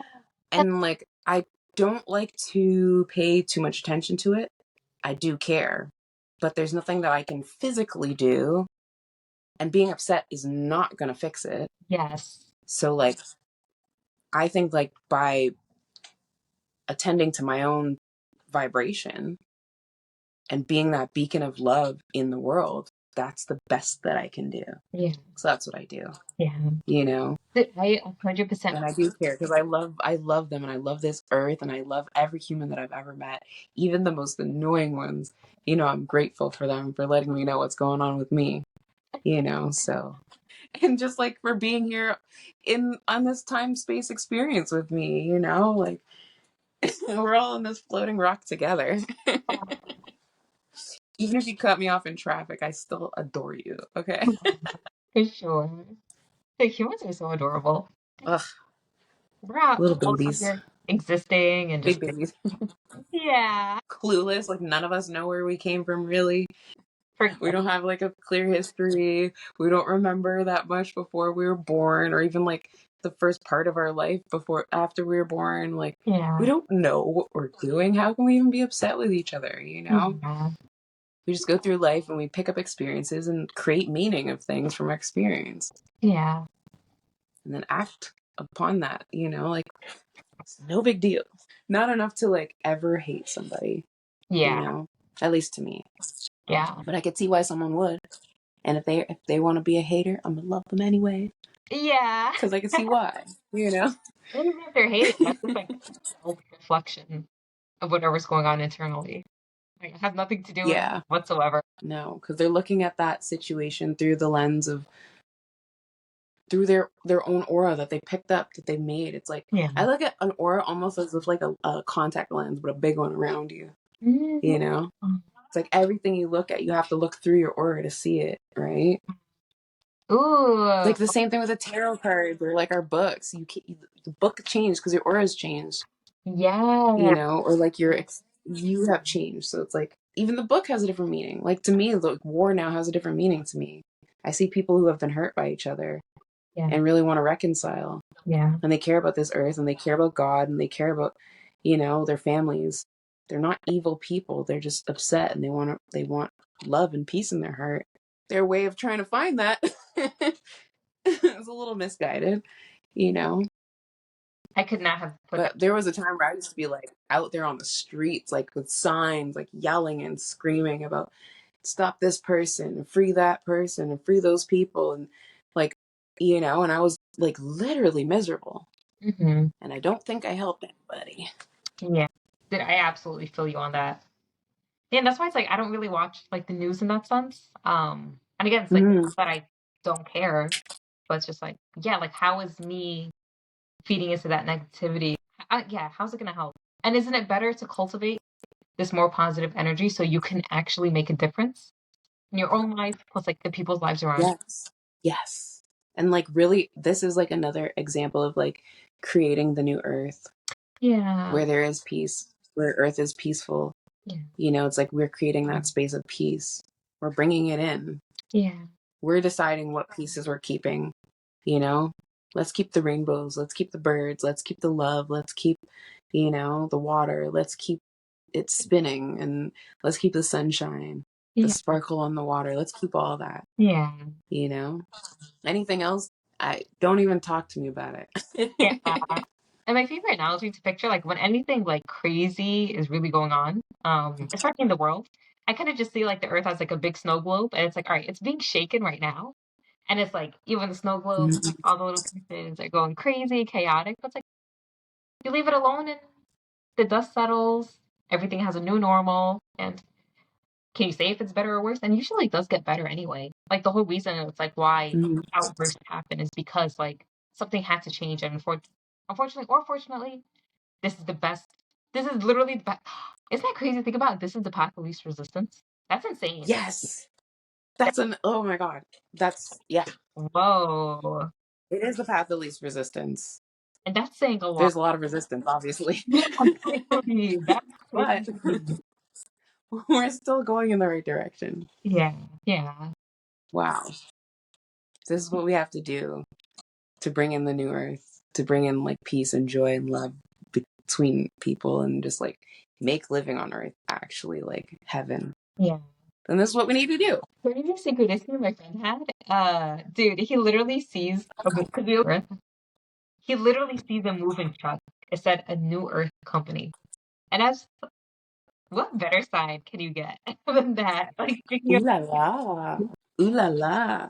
like, I don't like to pay too much attention to it. I do care, but there's nothing that I can physically do, and being upset is not going to fix it. yes, So like, I think like by attending to my own vibration and being that beacon of love in the world, that's the best that I can do. yeah, So that's what I do, yeah. you know? I 100%. And I do care because I love them, and I love this earth, and I love every human that I've ever met, even the most annoying ones. I'm grateful for them for letting me know what's going on with me, so, and just like for being here in on this time space experience with me, like we're all in this floating rock together. Even if you cut me off in traffic, I still adore you. Okay. For sure. The humans are so adorable. Ugh, We're out little all out babies, here existing and just big babies, yeah, clueless. Like, none of us know where we came from, really. We forget. don't have like a clear history. We don't remember that much before we were born, or even like the first part of our life before after we were born. Like, we Yeah, don't know what we're doing. How can we even be upset with each other? yeah, We just go through life and we pick up experiences and create meaning of things from our experience, yeah, and then act upon that. Like, it's no big deal. Not enough to like ever hate somebody, you yeah, know, at least to me. yeah, But I could see why someone would. And if they want to be a hater, I'm gonna love them anyway, yeah. because I can see why. And even if they're hating, that's just like self-reflection of whatever's going on internally. Like, it has nothing to do with me Yeah, whatsoever. no, because they're looking at that situation through the lens of through their own aura that they picked up, that they made. It's like, Yeah. I look at an aura almost as if like a contact lens, but a big one around you. You Mhm. know, It's like everything you look at, you have to look through your aura to see it, right? Ooh, Like the same thing with the tarot cards or like our books. The book changed because your aura's changed, yeah, or like you have changed. So it's like even the book has a different meaning. Like to me, like war now has a different meaning to me. I see people who have been hurt by each other yeah, and really want to reconcile, yeah. and they care about this earth and they care about God and they care about, their families. They're not evil people. They're just upset and they want love and peace in their heart. Their way of trying to find that is a little misguided, you know. I could not have put that. But there was a time where I used to be like out there on the streets, like with signs, like yelling and screaming about stop this person and free that person and free those people. And like, and I was like literally miserable. Hmm. And I don't think I helped anybody. Yeah, dude, I absolutely feel you on that. Yeah, and that's why it's like I don't really watch like the news in that sense. And again, it's like Mm, not that I don't care, but it's just like, yeah, like how is me feeding into that negativity? Yeah, how's it gonna help? And isn't it better to cultivate this more positive energy so you can actually make a difference in your own life plus like the people's lives around yes. Yes. And like really, this is like another example of like creating the new earth you? Yeah, where there is peace, where earth is peaceful. yeah, It's like we're creating that space of peace. We're bringing it in. yeah, We're deciding what pieces we're keeping, you know? Let's keep the rainbows. Let's keep the birds. Let's keep the love. Let's keep, the water. Let's keep it spinning and let's keep the sunshine, the yeah, sparkle on the water. Let's keep all that, yeah, you know? Anything else? I don't even talk to me about yeah. it. And my favorite analogy to picture, like when anything like crazy is really going on, especially in the world, I kind of just see like the Earth as like a big snow globe, and it's like, all right, it's being shaken right now, and it's like even the snow globe, all the little pieces are going crazy, chaotic. But it's like you leave it alone, and the dust settles, everything has a new normal, and can you say if it's better or worse? And usually it does get better anyway. Like the whole reason it's like why outbursts happen is because like something had to change, and unfortunately or fortunately this is the best. This is literally the best. Isn't that crazy to think about? This is the path of least resistance. That's insane. Yes. Oh my God. Yeah, Whoa. it is the path of least resistance. And that's saying a lot. There's a lot of resistance, obviously, Yeah, clearly. That's but crazy. we're still going in the right direction. Yeah, yeah, Wow. This is what we have to do to bring in the new earth, to bring in like peace and joy and love between people and just like make living on earth actually like heaven. yeah. And this is what we need to do. Crazy synchronicity my friend had. Dude, he literally sees because we Earth. He literally sees a moving truck. It said a New Earth company. And as what better sign can you get than that? Like, speaking Ooh of, la la. Ooh la la.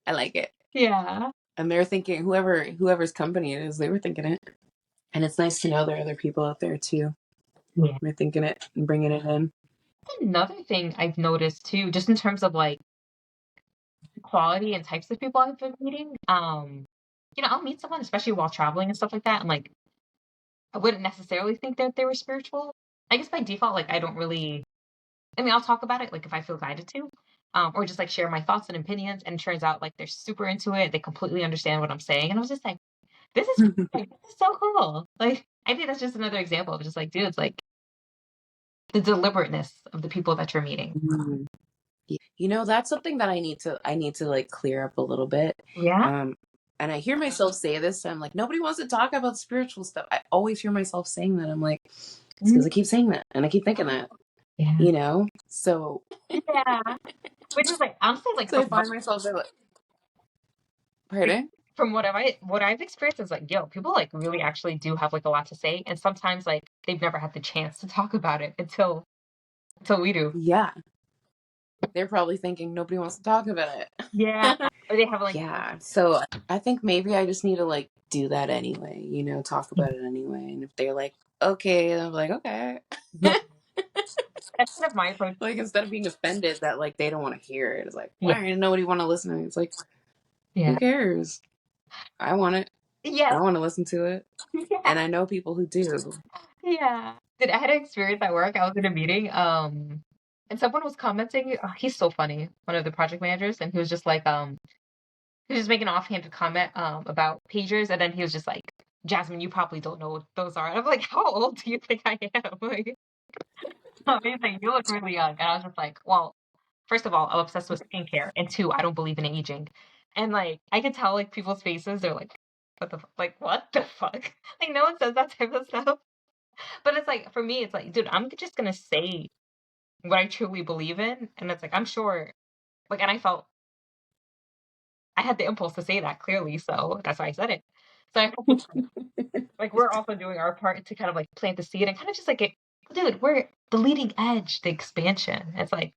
I like it. yeah, And they're thinking whoever's company it is, they were thinking it. And it's nice to know there are other people out there too. yeah. We're thinking it and bringing it in. Another thing I've noticed too, just in terms of like quality and types of people I've been meeting, I'll meet someone, especially while traveling and stuff like that, and like I wouldn't necessarily think that they were spiritual. I guess by default, like I don't really. I mean, I'll talk about it like if I feel guided to, or just like share my thoughts and opinions. And it turns out like they're super into it. They completely understand what I'm saying, and I was just like, this is so cool. Like I think that's just another example of just like, dude, it's like the deliberateness of the people that you're meeting. Mm. That's something that I need to like clear up a little bit. Yeah. Um, and I hear myself say this, I'm like, nobody wants to talk about spiritual stuff. I always hear myself saying that. I'm like, it's because I keep saying that and I keep thinking that, Yeah. So Yeah. Which is like honestly like so I find myself like, pardon? from what I've experienced is like, yo, people like really actually do have like a lot to say. And sometimes like they've never had the chance to talk about it until we do. Yeah. They're probably thinking nobody wants to talk about Yeah. it. Or they have like Yeah. So I think maybe I just need to like do that anyway, talk about it anyway. And if they're like, okay, I'm like, okay. yeah, that's kind of my approach. Like instead of being offended that like they don't want to hear it, it's like, Yeah. why didn't nobody want to listen to it? It's like, who Yeah. cares? I want it. Yes. I want to listen to it. Yeah. And I know people who do. Yeah. Did I had an experience at work. I was in a meeting. And someone was commenting, oh, he's so funny, one of the project managers, and he was just like, he was just making an offhanded comment about pagers, and then he was just like, Jasmine, you probably don't know what those are. And I'm like, how old do you think I am? Like, amazing, you look really young. And I was just like, well, first of all, I'm obsessed with skincare, and two, I don't believe in aging. And like, I could tell like people's faces, they're like, what the fuck? Like, no one says that type of stuff. But it's like, for me, it's like, dude, I'm just gonna say what I truly believe in, and it's like, I'm sure, like, and I felt I had the impulse to say that clearly, so that's why I said it. So I hope it's like we're also doing our part to kind of like plant the seed and kind of just like dude, we're the leading edge, the expansion. It's like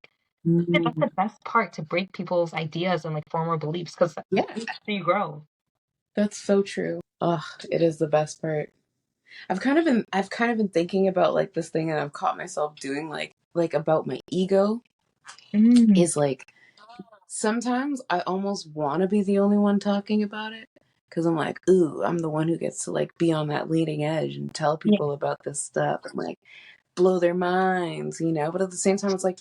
yeah, that's Mhm. the best part to break people's ideas and like former beliefs because Yeah, that's how you grow. that's so true. Ugh, it is the best part. I've kind of been thinking about like this thing and I've caught myself doing like about my ego Mm, is like sometimes I almost want to be the only one talking about it because I'm like, ooh, I'm the one who gets to like be on that leading edge and tell yeah. people about this stuff and like blow their minds, you know? But at the same time, it's like,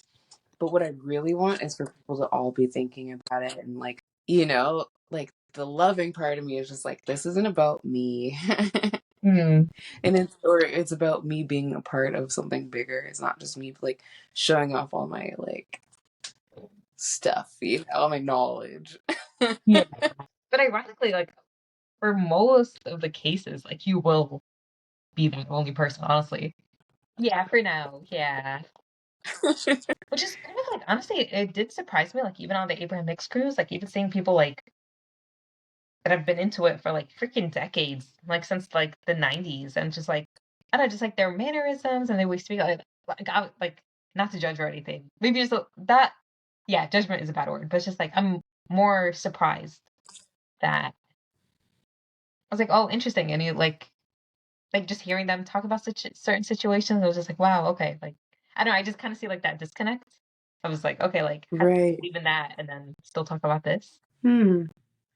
but what I really want is for people to all be thinking about it and like, you know, like the loving part of me is just like, this isn't about me. Mm, And it's about me being a part of something bigger. It's not just me like showing off all my like stuff, you know, all my knowledge. yeah. But ironically, like for most of the cases, like you will be the only person, honestly. Yeah, for now. Yeah. Which is kind of like honestly, it did surprise me, like even on the Abraham-hicks cruise, like even seeing people like that have been into it for like freaking decades, like since like the 90s, and just like I don't know, just like their mannerisms and they we speak like not to judge or anything. Maybe just that yeah, judgment is a bad word, but it's just like I'm more surprised that I was like, oh, interesting. And you like just hearing them talk about such certain situations, I was just like, wow, okay, like I don't know, I just kind of see like that disconnect. I was like, okay, like how do you Right. believe in that and then still talk about this? Hmm.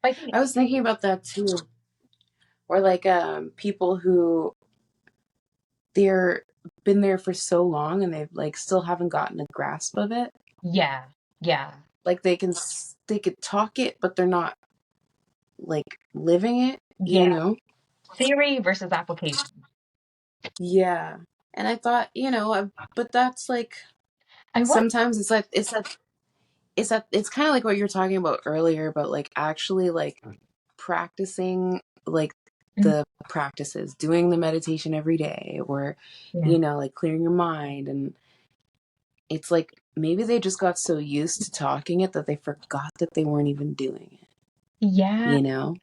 But I think I was thinking about that too. Or like people who they're been there for so long and they've like still haven't gotten a grasp of it. yeah, yeah, Like they could talk it, but they're not like living it, you yeah. know? Theory versus application. Yeah. And I thought, you know, but that's like I want. sometimes it's kind of like what you were talking about earlier about like actually like practicing like Mm, the practices, doing the meditation every day or yeah, you know, like clearing your mind and it's like maybe they just got so used to talking it that they forgot that they weren't even doing it, yeah, you know?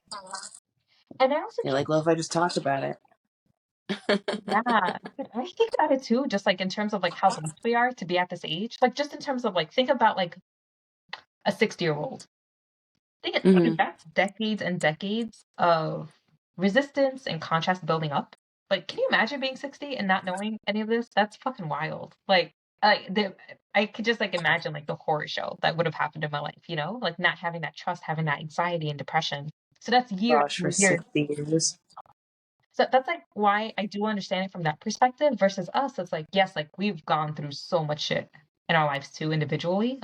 and I also You're like, well, if I just talked about it. yeah, but I think about it too, just like in terms of like how blessed we are to be at this age. Like just in terms of like think about like a 60-year-old. Think it through. Hmm. That's decades and decades of resistance and contrast building up. Like, can you imagine being 60 and not knowing any of this? That's fucking wild. I could just like imagine like the horror show that would have happened in my life, you know, like not having that trust, having that anxiety and depression. So that's years Gosh, for and years. 60 years. So that's like why I do understand it from that perspective versus us. It's like, yes, like we've gone through so much shit in our lives too, individually.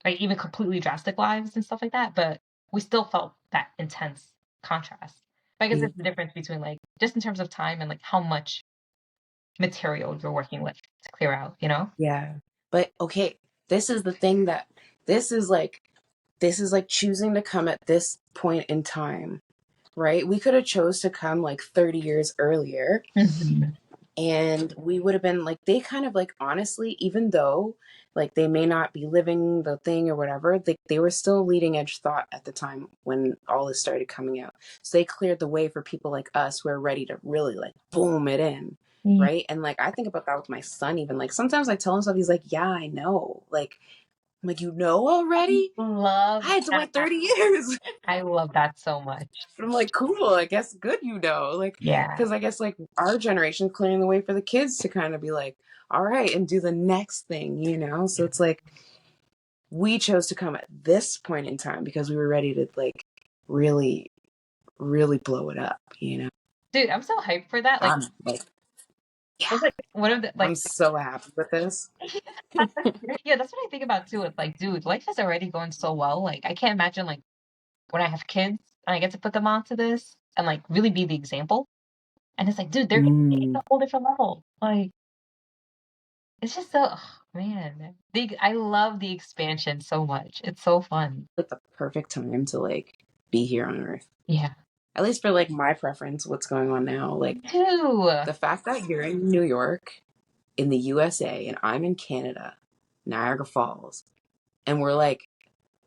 Like even completely drastic lives and stuff like that, but we still felt that intense contrast. But I guess Yeah. it's the difference between like just in terms of time and like how much material you're working with to clear out, you know? Yeah. But okay, this is the thing that this is like this is like choosing to come at this point in time, right? We could have chose to come like 30 years earlier Mhm. and we would have been like they kind of like honestly even though like they may not be living the thing or whatever they were still leading edge thought at the time when all this started coming out, so they cleared the way for people like us who are ready to really like boom it in, Yeah. right? And like I think about that with my son, even like sometimes I tell him stuff, he's like, yeah, I know, like I'm like, you know already, I Love had to wait that. 30 years. I love that so much. But I'm like, cool, I guess good, you know, like, Yeah. because I guess like our generation clearing the way for the kids to kind of be like, all right, and do the next thing, you know? So it's like we chose to come at this point in time because we were ready to like really, really blow it up, you know? Dude, I'm so hyped for that. Like I'm like, It's like one of the I'm like so happy with this. yeah, that's what I think about too. It's like, dude, life is already going so well. Like, I can't imagine like when I have kids and I get to put them onto this and like really be the example. And it's like, dude, they're gonna be at Mm. a whole different level. Like, it's just so, man. I love the expansion so much. It's so fun. Like the perfect time to like be here on Earth. Yeah. At least for like my preference, what's going on now. Like Me too. the fact that you're in New York, in the USA, and I'm in Canada, Niagara Falls, and we're like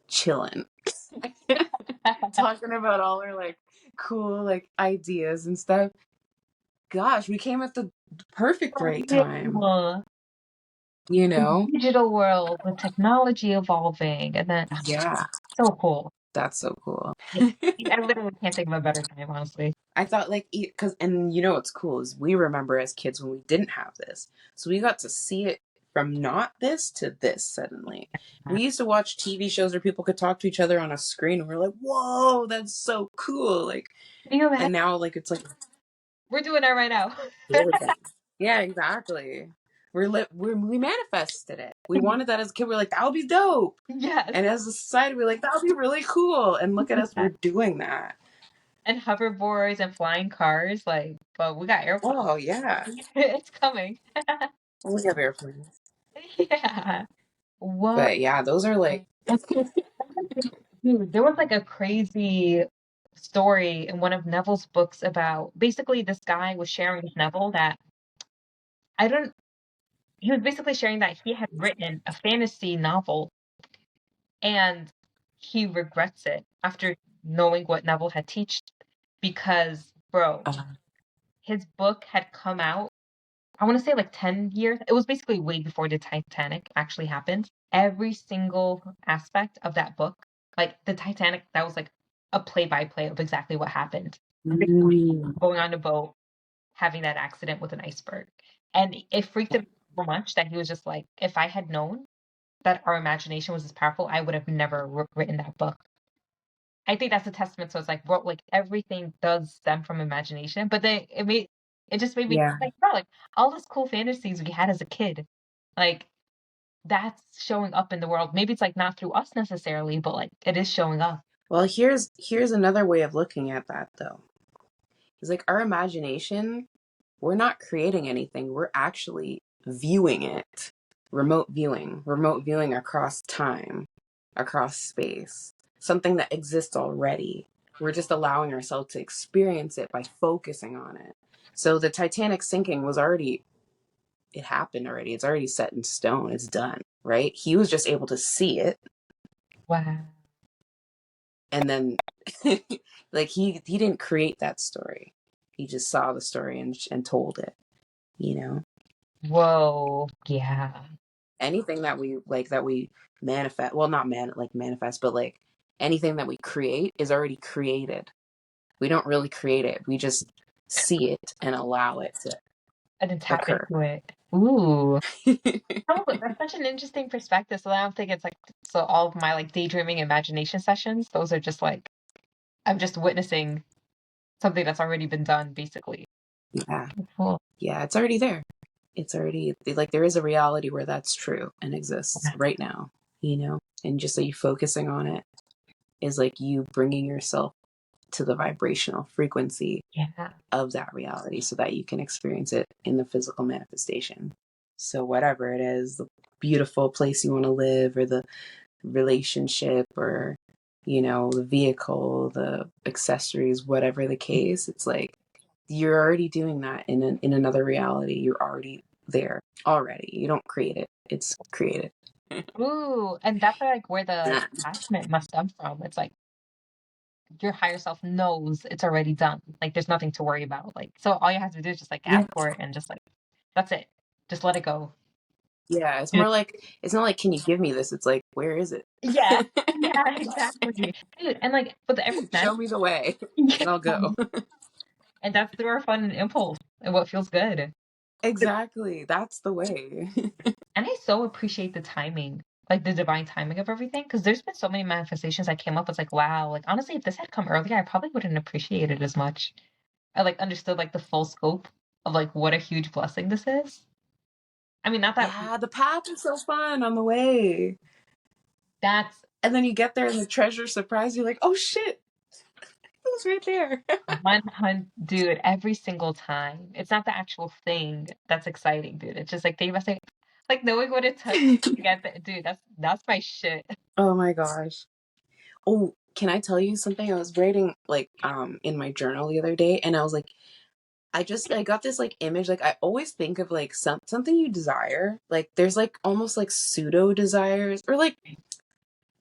chilling, talking about all our like cool like ideas and stuff. Gosh, we came at the perfect right time, Yeah. you The know? digital world with technology evolving, and then Yeah, so cool. that's so cool. Yeah. I literally can't think of a better time, honestly. I thought like because and you know what's cool is we remember as kids when we didn't have this, so we got to see it from not this to this suddenly. We used to watch TV shows where people could talk to each other on a screen, and we're like, "Whoa, that's so cool!" Like, Can you imagine? and now like it's like We're doing that right now. yeah, exactly. We manifested it. We wanted that as a kid. We're like, that would be dope. Yes. And as a society, we're like, that would be really cool. And look at us, Yeah. we're doing that. And hoverboards and flying cars, like, but we got airplanes. Oh yeah, It's coming. we have airplanes. Yeah. What? But yeah, those are like, Dude, there was like a crazy story in one of Neville's books about basically this guy was sharing with Neville that I don't, he was basically sharing that he had written a fantasy novel and he regrets it after knowing what Neville had teached because, bro, uh, his book had come out, I want to say like 10 years. It was basically way before the Titanic actually happened. Every single aspect of that book, like the Titanic, that was like a play by play of exactly what happened. mm, Going on a boat, having that accident with an iceberg. And it freaked him so much that he was just like, if I had known that our imagination was as powerful, I would have never written that book. I think that's a testament. So it's like, bro, like everything does stem from imagination, but then it just made me yeah. like, bro, like all those cool fantasies we had as a kid, like that's showing up in the world. Maybe it's like not through us necessarily, but like it is showing up. Well, here's another way of looking at that though. It's like our imagination, we're not creating anything. We're actually viewing it. Remote viewing across time, across space, something that exists already. We're just allowing ourselves to experience it by focusing on it. So the Titanic sinking was already, it happened already. It's already set in stone. It's done, right? He was just able to see it. Wow. And then, like, he didn't create that story. He just saw the story and told it, you know? Whoa. Yeah. Anything that we manifest, well, not manifest, but like anything that we create is already created. We don't really create it. We just see it and allow it to I didn't tap occur. into it. Ooh. Oh, but that's such an interesting perspective. So I don't think it's like so all of my like daydreaming imagination sessions, those are just like I'm just witnessing something that's already been done, basically. Yeah. Cool. Yeah, it's already there. It's already like there is a reality where that's true and exists right now, you know? And just so you focusing on it is like you bringing yourself to the vibrational frequency Yeah. of that reality so that you can experience it in the physical manifestation. So whatever it is, the beautiful place you want to live or the relationship or you know, the vehicle, the accessories, whatever the case, it's like you're already doing that in another reality. You're already there already. You don't create it. It's created. Ooh, and that's like where the attachment must stem from. It's like your higher self knows it's already done. Like there's nothing to worry about. Like so all you have to do is just like Yeah. ask for it and just like that's it. Just let it go. Yeah. It's more like it's not like can you give me this? It's like where is it? Yeah. Yeah, exactly. Dude, and like but the every Show me the way yeah. and I'll go. And that's through our fun and impulse and what feels good. Exactly. That's the way. And I so appreciate the timing, like the divine timing of everything, because there's been so many manifestations I came up with, like, wow, like honestly, if this had come earlier, I probably wouldn't appreciate it as much. I like understood like the full scope. of like what a huge blessing this is. I mean, not that Yeah, the path is so fun on the way. that's And then you get there and the treasure surprise you, like, oh shit, it was right there. 100, dude, every single time. It's not the actual thing that's exciting, dude. It's just like thinking about like knowing what it took to get there. Dude, that's my shit. Oh my gosh. Oh, can I tell you something? I was writing like in my journal the other day, and I was like, I got this like image. Like I always think of like something you desire. Like there's like almost like pseudo desires, or like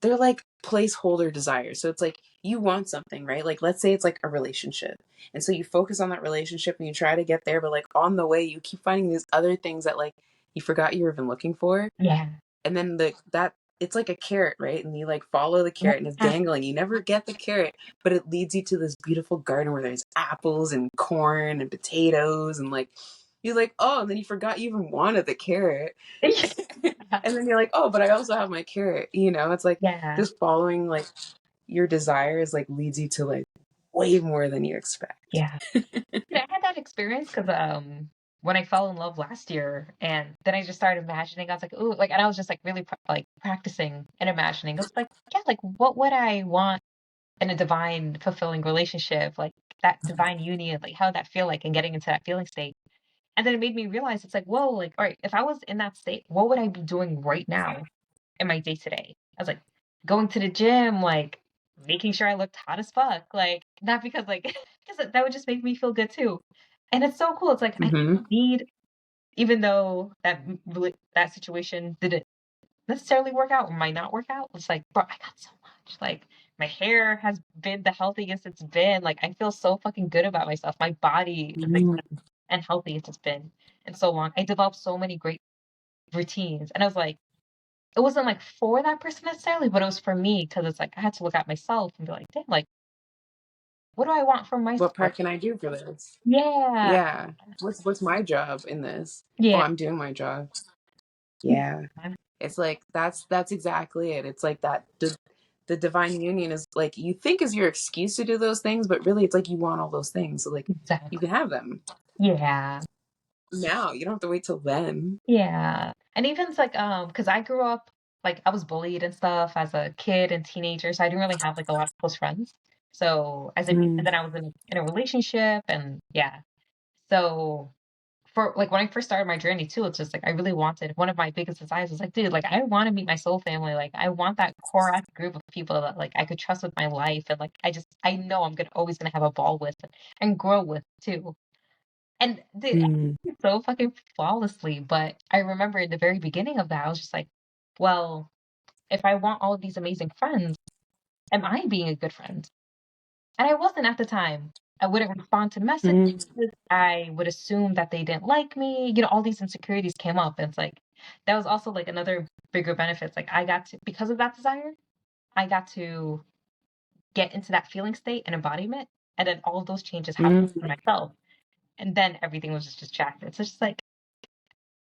they're like placeholder desires. So it's like you want something, right? Like let's say it's like a relationship. And so you focus on that relationship and you try to get there, but like on the way you keep finding these other things that like you forgot you were even looking for. Yeah. And then that it's like a carrot, right? And you like follow the carrot and it's Yeah. dangling. You never get the carrot, but it leads you to this beautiful garden where there's apples and corn and potatoes and like you're like, oh, and then you forgot you even wanted the carrot. And then you're like, oh, but I also have my carrot. You know, it's like Yeah. just following like your desires like leads you to like way more than you expect. Yeah. Yeah, I had that experience because when I fell in love last year, and then I just started imagining. I was like, ooh, like, and I was just like really like practicing and imagining. I was like, yeah, like what would I want in a divine, fulfilling relationship, like that divine union, like how would that feel like, and getting into that feeling state. And then it made me realize it's like, whoa, like, all right, if I was in that state, what would I be doing right now in my day to day? I was like, going to the gym, like making sure I looked hot as fuck, like not because like because that would just make me feel good too. And it's so cool. It's like I Mm-hmm. don't need, even though that situation didn't necessarily work out or might not work out. It's like, bro, I got so much. Like my hair has been the healthiest it's been. Like I feel so fucking good about myself. My body is like and healthy as it's been in so long. I developed so many great routines, and I was like, it wasn't like for that person necessarily, but it was for me because it's like I had to look at myself and be like, damn, like what do I want from What myself? part can I do for this? Yeah, Yeah. What's my job in this? Oh, yeah, I'm doing my job. Yeah. It's like that's exactly it. It's like that the divine union is like you think is your excuse to do those things, but really it's like you want all those things. So like you exactly. can have them Yeah, now. You don't have to wait till then. yeah. And even it's like because I grew up like I was bullied and stuff as a kid and teenager, so I didn't really have like a lot of close friends. So and Mm. then I was in a relationship, and yeah. So for like when I first started my journey too, it's just like I really wanted, one of my biggest desires was like, dude, like I want to meet my soul family. Like I want that core ass group of people that like I could trust with my life, and like I know I'm gonna always gonna have a ball with and grow with too. And dude, I Mm. did it so fucking flawlessly. But I remember in the very beginning of that, I was just like, well, if I want all of these amazing friends, am I being a good friend? And I wasn't at the time. I wouldn't respond to messages. Mm. I would assume that they didn't like me. All these insecurities came up. And it's like, that was also like another bigger benefit. It's like, I got to, because of that desire, I got to get into that feeling state and embodiment. And then all of those changes happened Mm. for myself. And then everything was just attractive. So it's just like,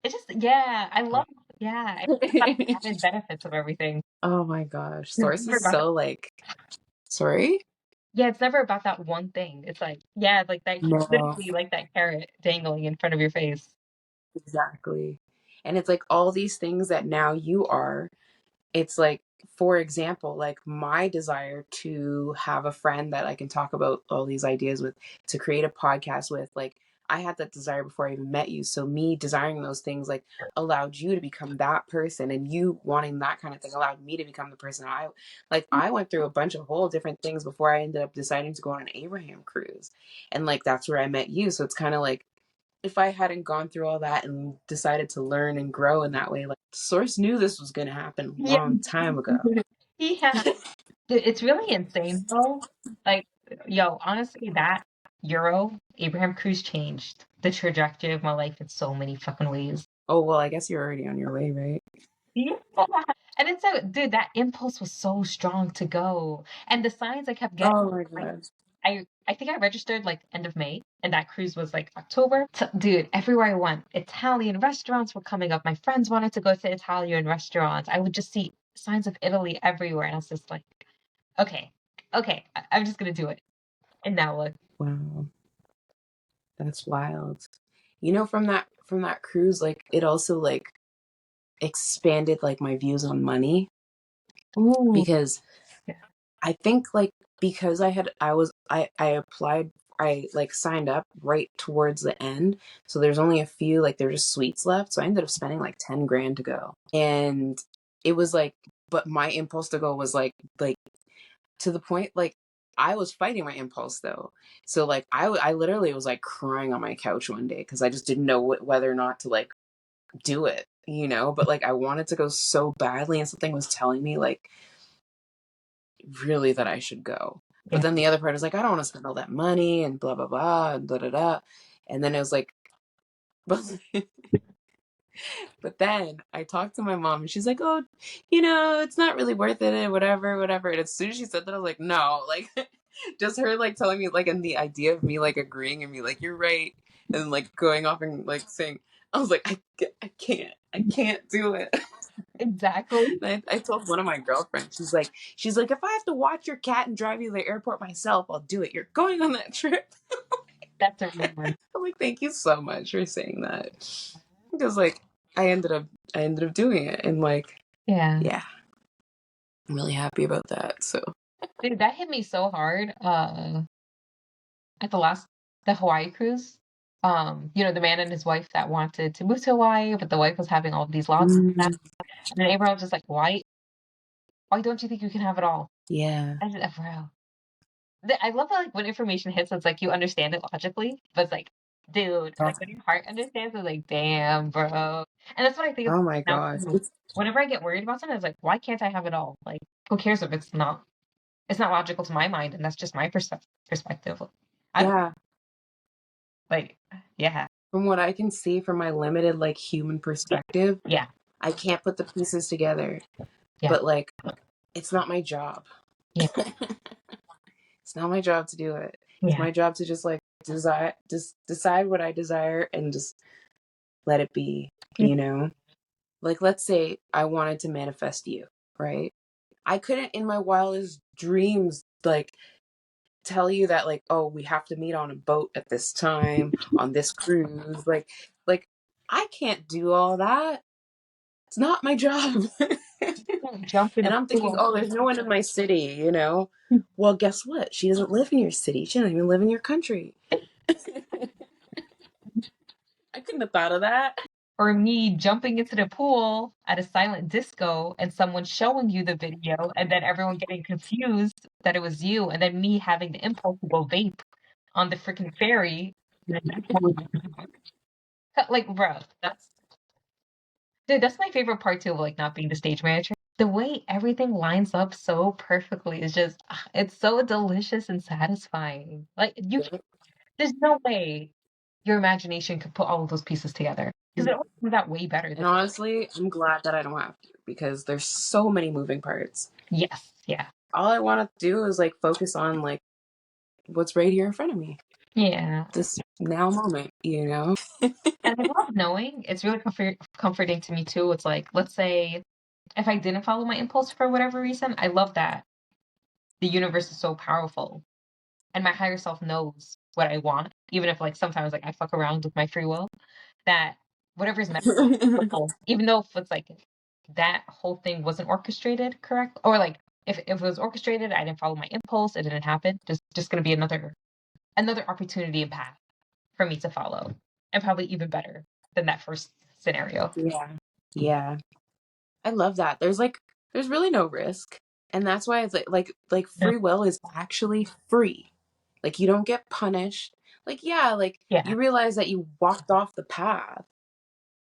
it's just, yeah, I love, yeah, I love the added benefits of everything. Oh my gosh. It's Source never is about that. so like sorry? Yeah, it's never about that one thing. It's like, yeah, like that, No. literally like that carrot dangling in front of your face. Exactly. And it's like all these things that now you are. It's like, for example, like my desire to have a friend that I can talk about all these ideas with, to create a podcast with, like I had that desire before I even met you. So me desiring those things like allowed you to become that person, and you wanting that kind of thing allowed me to become the person I went through a bunch of whole different things before I ended up deciding to go on an Abraham cruise. And like that's where I met you. So it's kind of like if I hadn't gone through all that and decided to learn and grow in that way, like Source knew this was going to happen a Yeah. long time ago. Yeah. Dude, it's really insane though. Like, yo, honestly, that Abraham Cruise changed the trajectory of my life in so many fucking ways. Oh, well, I guess you're already on your way, right? Yeah. And it's so, dude, that impulse was so strong to go. And the signs I kept getting, Oh my like, God. I think I registered like end of May, and that cruise was like October. So, dude, everywhere I went, Italian restaurants were coming up. My friends wanted to go to Italian restaurants. I would just see signs of Italy everywhere, and I was just like, okay, okay, I'm just gonna do it. And now look. Wow. That's wild. you know, from that cruise, like it also like expanded like my views on money, Ooh. because Yeah. I think like because I applied, I like signed up right towards the end, so there's only a few, like there's just suites left, so I ended up spending like 10 grand to go. And it was like, but my impulse to go was like to the point like I was fighting my impulse though. So like I literally was like crying on my couch one day because I just didn't know whether or not to like do it, you know, but like I wanted to go so badly and something was telling me like really that I should go. But Yeah. then the other part is like, I don't want to spend all that money and blah, blah, blah, and da, da, da. And then it was like, but, but then I talked to my mom and she's like, oh, you know, it's not really worth it and whatever, whatever. And as soon as she said that, I was like, no, like just her like telling me like, and the idea of me like agreeing and me like, you're right. And like going off and like saying, I was like, I can't do it. Exactly. I told one of my girlfriends, she's like, if I have to watch your cat and drive you to the airport myself, I'll do it. You're going on that trip. That's a real one. I'm like, thank you so much for saying that. Because like I ended up doing it, and like, Yeah. yeah, I'm really happy about that. So Dude, that hit me so hard. At the Hawaii cruise. You know, the man and his wife that wanted to move to Hawaii, but the wife was having all of these lots and that. And then Abraham was just like, why don't you think you can have it all? yeah. I said, bro. I love how like when information hits, it's like you understand it logically, but it's like, dude, like when your heart understands, it's like, damn, bro. And that's what I think of Oh my now gosh. too. Whenever I get worried about something, it's like, why can't I have it all? Like, who cares if it's not logical to my mind, and that's just my perspective. I don't Yeah. like, yeah, From what I can see from my limited like human perspective, yeah, I can't put the pieces together. yeah, But like, it's not my job. yeah, It's not my job to do it. It's yeah, my job to just like just decide what I desire and just let it be, yeah, you know? Like, let's say I wanted to manifest you, right? I couldn't in my wildest dreams, like, tell you that, like, oh, we have to meet on a boat at this time on this cruise. Like, I can't do all that. It's not my job. jump in And a I'm thinking, pool. oh, there's no one in my city, you know? Well, guess what? She doesn't live in your city. She doesn't even live in your country. I couldn't have thought of that. Or me jumping into the pool at a silent disco and someone showing you the video and then everyone getting confused that it was you and then me having the impulse to go vape on the freaking ferry. Like, bro, that's my favorite part too of like not being the stage manager. The way everything lines up so perfectly is just it's so delicious and satisfying. Like there's no way your imagination could put all of those pieces together because it always comes out way better than And honestly, I'm glad that I don't have to because there's so many moving parts. yes, yeah, All I want to do is like focus on like what's right here in front of me, yeah. this now moment, you know? And I love knowing it's really comforting to me too. It's like, let's say if I didn't follow my impulse for whatever reason, I love that the universe is so powerful and my higher self knows what I want, even if like sometimes like I fuck around with my free will, that whatever's meant for me, even though if it's like that whole thing wasn't orchestrated correct, or like if it was orchestrated, I didn't follow my impulse, it didn't happen. Just gonna be another opportunity and path for me to follow, and probably even better than that first scenario. Yeah. Yeah. I love that. There's really no risk. And that's why it's like Yeah. free will is actually free. Like you don't get punished. Like yeah, like Yeah. you realize that you walked off the path,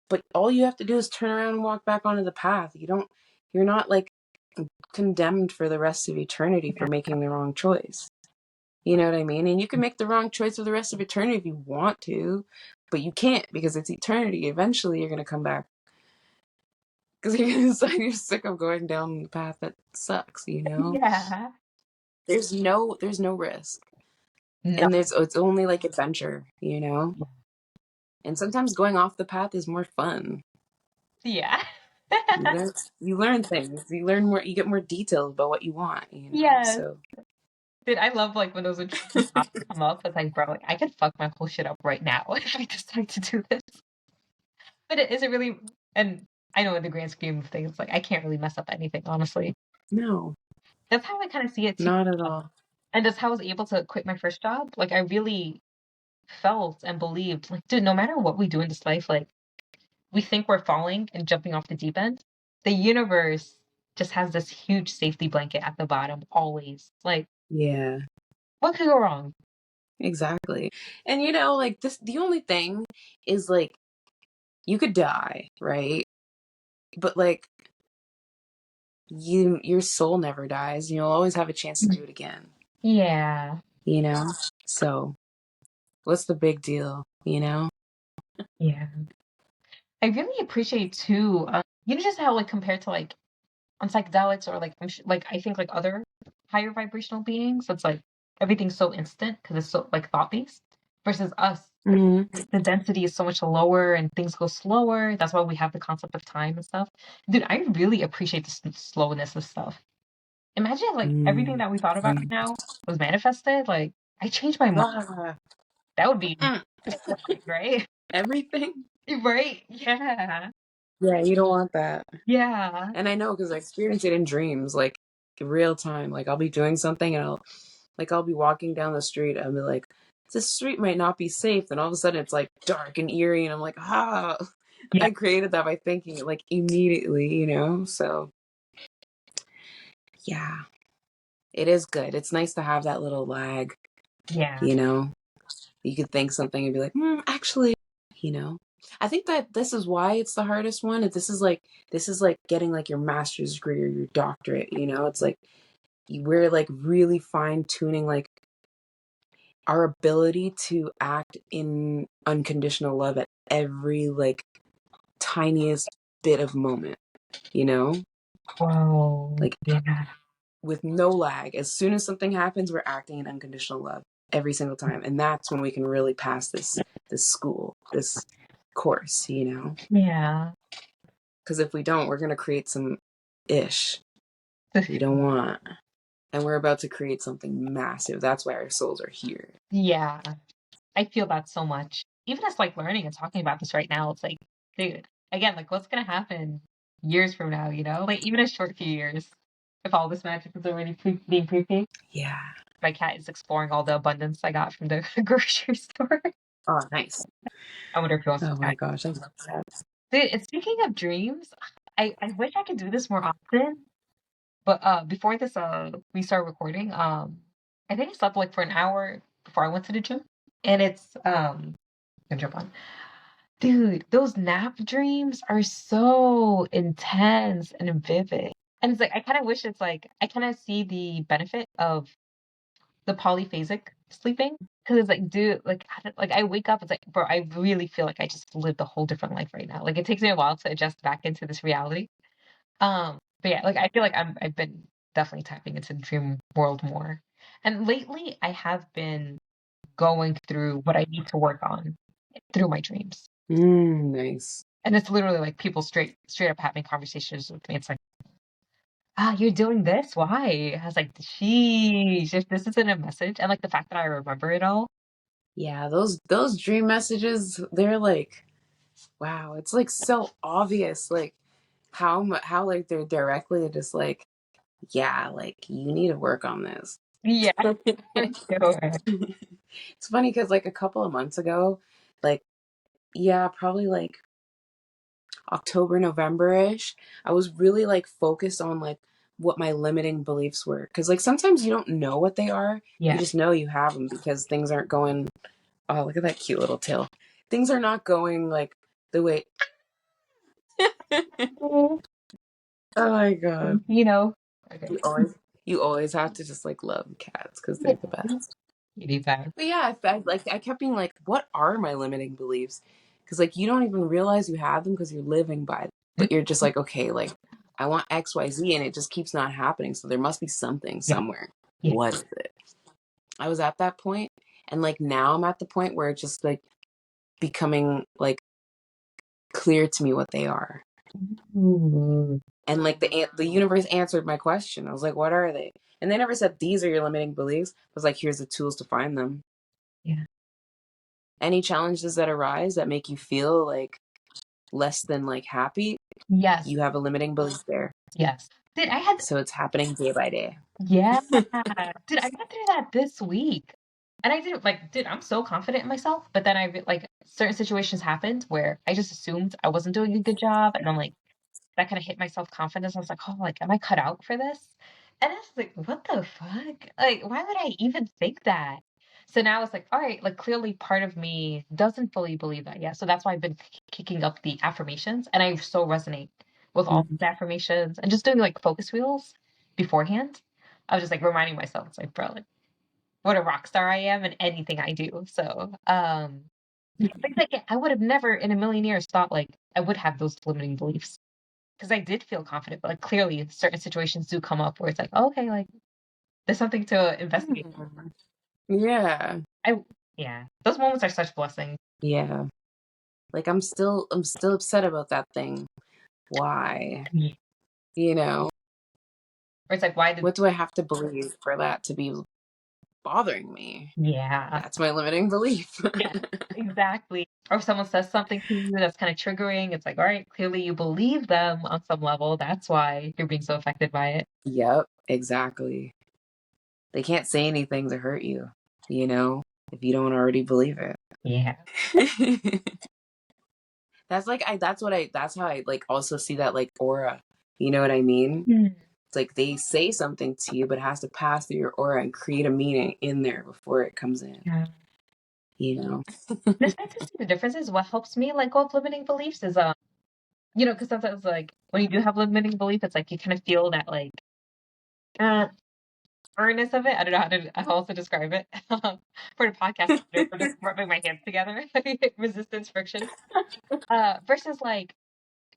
but all you have to do is turn around and walk back onto the path. You're not like condemned for the rest of eternity for making the wrong choice. You know what I mean? And you can make the wrong choice for the rest of eternity if you want to, but you can't because it's eternity. Eventually you're going to come back because you're sick of going down the path that sucks, you know? Yeah. There's no risk. No. And it's only like adventure, you know? And sometimes going off the path is more fun. Yeah. You learn things. You learn more, you get more details about what you want, you know? Yes. So Dude, I love like when those intrusive thoughts come up. It's like, bro, like, I could fuck my whole shit up right now if I decide to do this. But it isn't really, and I know in the grand scheme of things, like I can't really mess up anything, honestly. No, That's how I kind of see it too. not at all. And that's how I was able to quit my first job. Like I really felt and believed, like, dude, no matter what we do in this life, like we think we're falling and jumping off the deep end. The universe just has this huge safety blanket at the bottom, always. Like, Yeah, what could go wrong? exactly. And like this, the only thing is like you could die, right? But like your soul never dies. You'll always have a chance to do it again. Yeah. You know? So what's the big deal, Yeah. I really appreciate too, just how like compared to like on psychedelics or like like I think like other higher vibrational beings, it's like everything's so instant because it's so like thought based versus us. Hmm. The density is so much lower and things go slower. That's why we have the concept of time and stuff. Dude, I really appreciate the slowness of stuff. Imagine like everything that we thought about right now was manifested. Like I changed my mind. Ah, That would be mm, terrifying, right? everything. Right? Yeah. Yeah, you don't want that. Yeah. And I know because I experience it in dreams, like in real time. Like I'll be doing something and I'll be walking down the street and I'll be like, this street might not be safe. And all of a sudden it's like dark and eerie and I'm like, Yeah. I created that by thinking it like immediately. So yeah, it is good. It's nice to have that little lag, Yeah. you know. You could think something and be like, actually, you know. I think that this is why it's the hardest one. This is like getting like your master's degree or your doctorate. It's like we're like really fine tuning like our ability to act in unconditional love at every like tiniest bit of moment, you know? Whoa. Like Yeah. with no lag. As soon as something happens, we're acting in unconditional love every single time. And that's when we can really pass this school, this course. Yeah. Because if we don't, we're gonna create some ish we don't want. And we're about to create something massive. That's why our souls are here. Yeah. I feel that so much. Even as like learning and talking about this right now, it's like, dude, again, like what's gonna happen years from now, you know? Like even a short few years, if all this magic is already being pre-baked. Yeah. My cat is exploring all the abundance I got from the grocery store. Oh, nice. I wonder if he wants to Oh my try. gosh, I love that. Dude, and speaking of dreams, I wish I could do this more often. But before this we start recording, I think I slept like for an hour before I went to the gym. And it's gonna jump on. Dude, those nap dreams are so intense and vivid. And it's like I kind of wish it's like I kind of see the benefit of the polyphasic sleeping because it's like, dude, like like I wake up, it's like, bro, I really feel like I just lived a whole different life right now. Like it takes me a while to adjust back into this reality. But yeah, like I feel like I've been definitely tapping into the dream world more. And lately, I have been going through what I need to work on through my dreams. Nice. And it's literally like people straight up having conversations with me. It's like, you're doing this? Why? I was like, sheesh, if this isn't a message. And like the fact that I remember it all. Yeah, those dream messages, they're like, wow, it's like so obvious, like how like they're directly just like, yeah, like you need to work on this. Yeah, for sure. It's funny because like a couple of months ago, like yeah, probably like October, November-ish, I was really like focused on like what my limiting beliefs were. Because like sometimes you don't know what they are. You Yeah. just know you have them because things aren't going. Oh, look at that cute little tail. Things are not going like the way. Mm, Oh my god. You know. Okay. You always you always have to just like love cats because they're the best. You need that. But yeah, I kept being like, what are my limiting beliefs? Because like you don't even realize you have them because you're living by them. But you're just like, okay, like I want XYZ and it just keeps not happening. So there must be something Yeah. somewhere. Yeah. What is it? I was at that point, and like now I'm at the point where it's just like becoming like clear to me what they are. Ooh. And like the universe answered my question. I was like, what are they? And they never said these are your limiting beliefs. It was like, here's the tools to find them. Yeah. Any challenges that arise that make you feel like less than like happy, Yes. you have a limiting belief there. Yes. Dude, I had, So it's happening day by day. yeah. Dude, I went through that this week. And I didn't like, dude, I'm so confident in myself. But then like certain situations happened where I just assumed I wasn't doing a good job. And I'm like, that kind of hit my self-confidence. I was like, oh, like, am I cut out for this? And I was like, what the fuck? Like, why would I even think that? So now it's like, all right, like clearly part of me doesn't fully believe that yet. So that's why I've been kicking up the affirmations. And I so resonate with all Mhm. the affirmations and just doing like focus wheels beforehand. I was just like reminding myself, it's like, bro, like what a rock star I am in anything I do. So, things like I would have never in a million years thought like I would have those limiting beliefs because I did feel confident, but like clearly certain situations do come up where it's like, oh, okay, like there's something to investigate. Yeah. I yeah, those moments are such blessings. Yeah. Like I'm still upset about that thing. Why? Yeah. You know, Where it's like, why did what do I have to believe for that to be bothering me? yeah, That's my limiting belief. yeah, exactly. Or if someone says something to you that's kind of triggering, it's like, all right, clearly you believe them on some level. That's why you're being so affected by it. Yep, exactly. They can't say anything to hurt you, you know, if you don't already believe it. Yeah. That's how I like also see that like aura. You know what I mean? Hmm. It's like they say something to you, but it has to pass through your aura and create a meaning in there before it comes in, Yeah. you know? And it's nice to see the differences. What helps me let go of limiting beliefs is because sometimes like when you do have limiting belief, it's like you kind of feel that like uh earnest of it. I don't know how else to describe it. For the podcast, for just rubbing my hands together, resistance, friction. Versus like,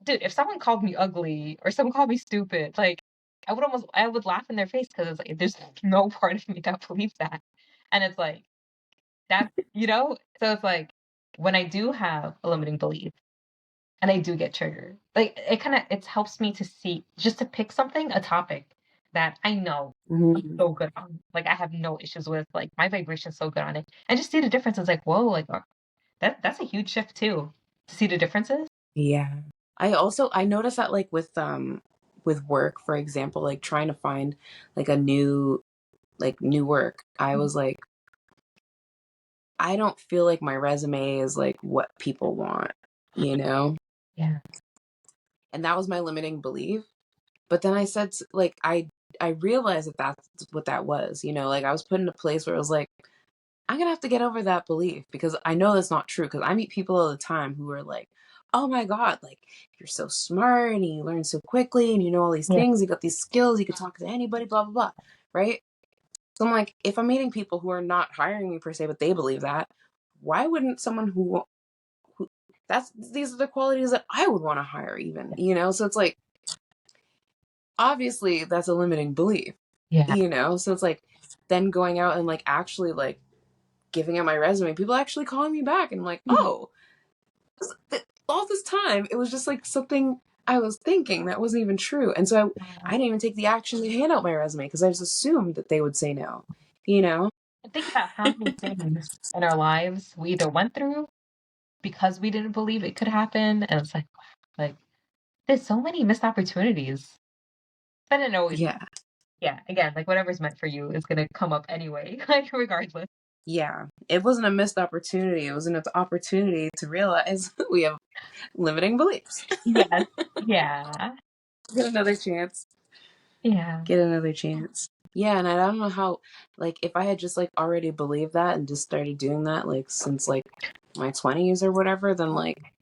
dude, if someone called me ugly or someone called me stupid, like I would laugh in their face because it's like there's no part of me that believes that, and it's like that, So it's like when I do have a limiting belief and I do get triggered, like it helps me to see just to pick something, a topic that I know I'm Mhm. so good on. Like I have no issues with. Like my vibration's so good on it. And just see the difference. It's like, whoa, like that's a huge shift too. To see the differences. Yeah. I noticed that like with work, for example, like trying to find like a new work. I Mhm. was like, I don't feel like my resume is like what people want, you know? Yeah. And that was my limiting belief. But then I said like I realized that that's what that was, you know? Like I was put in a place where it was like I'm gonna have to get over that belief because I know that's not true. Because I meet people all the time who are like, "Oh my god, like you're so smart and you learn so quickly and you know all these Yeah. things. You got these skills. You can talk to anybody. Blah blah blah." Right? So I'm like, if I'm meeting people who are not hiring me per se, but they believe that, why wouldn't someone who that's these are the qualities that I would want to hire even, you know? So it's like obviously that's a limiting belief, Yeah. you know? So it's like then going out and like actually like giving out my resume, people actually calling me back and I'm like, Yeah. oh, all this time it was just like something I was thinking that wasn't even true. And so I didn't even take the action to hand out my resume because I just assumed that they would say no, you know? And think about how many things in our lives we either went through because we didn't believe it could happen, and it's like, wow, like there's so many missed opportunities. But I didn't always. Yeah. Yeah. Again, like whatever's meant for you is gonna come up anyway, like regardless. Yeah. It wasn't a missed opportunity. It was an opportunity to realize we have limiting beliefs. Yes. Yeah. Get another chance. Yeah. Get another chance. Yeah, and I don't know how like if I had just like already believed that and just started doing that like since like my 20s or whatever, then like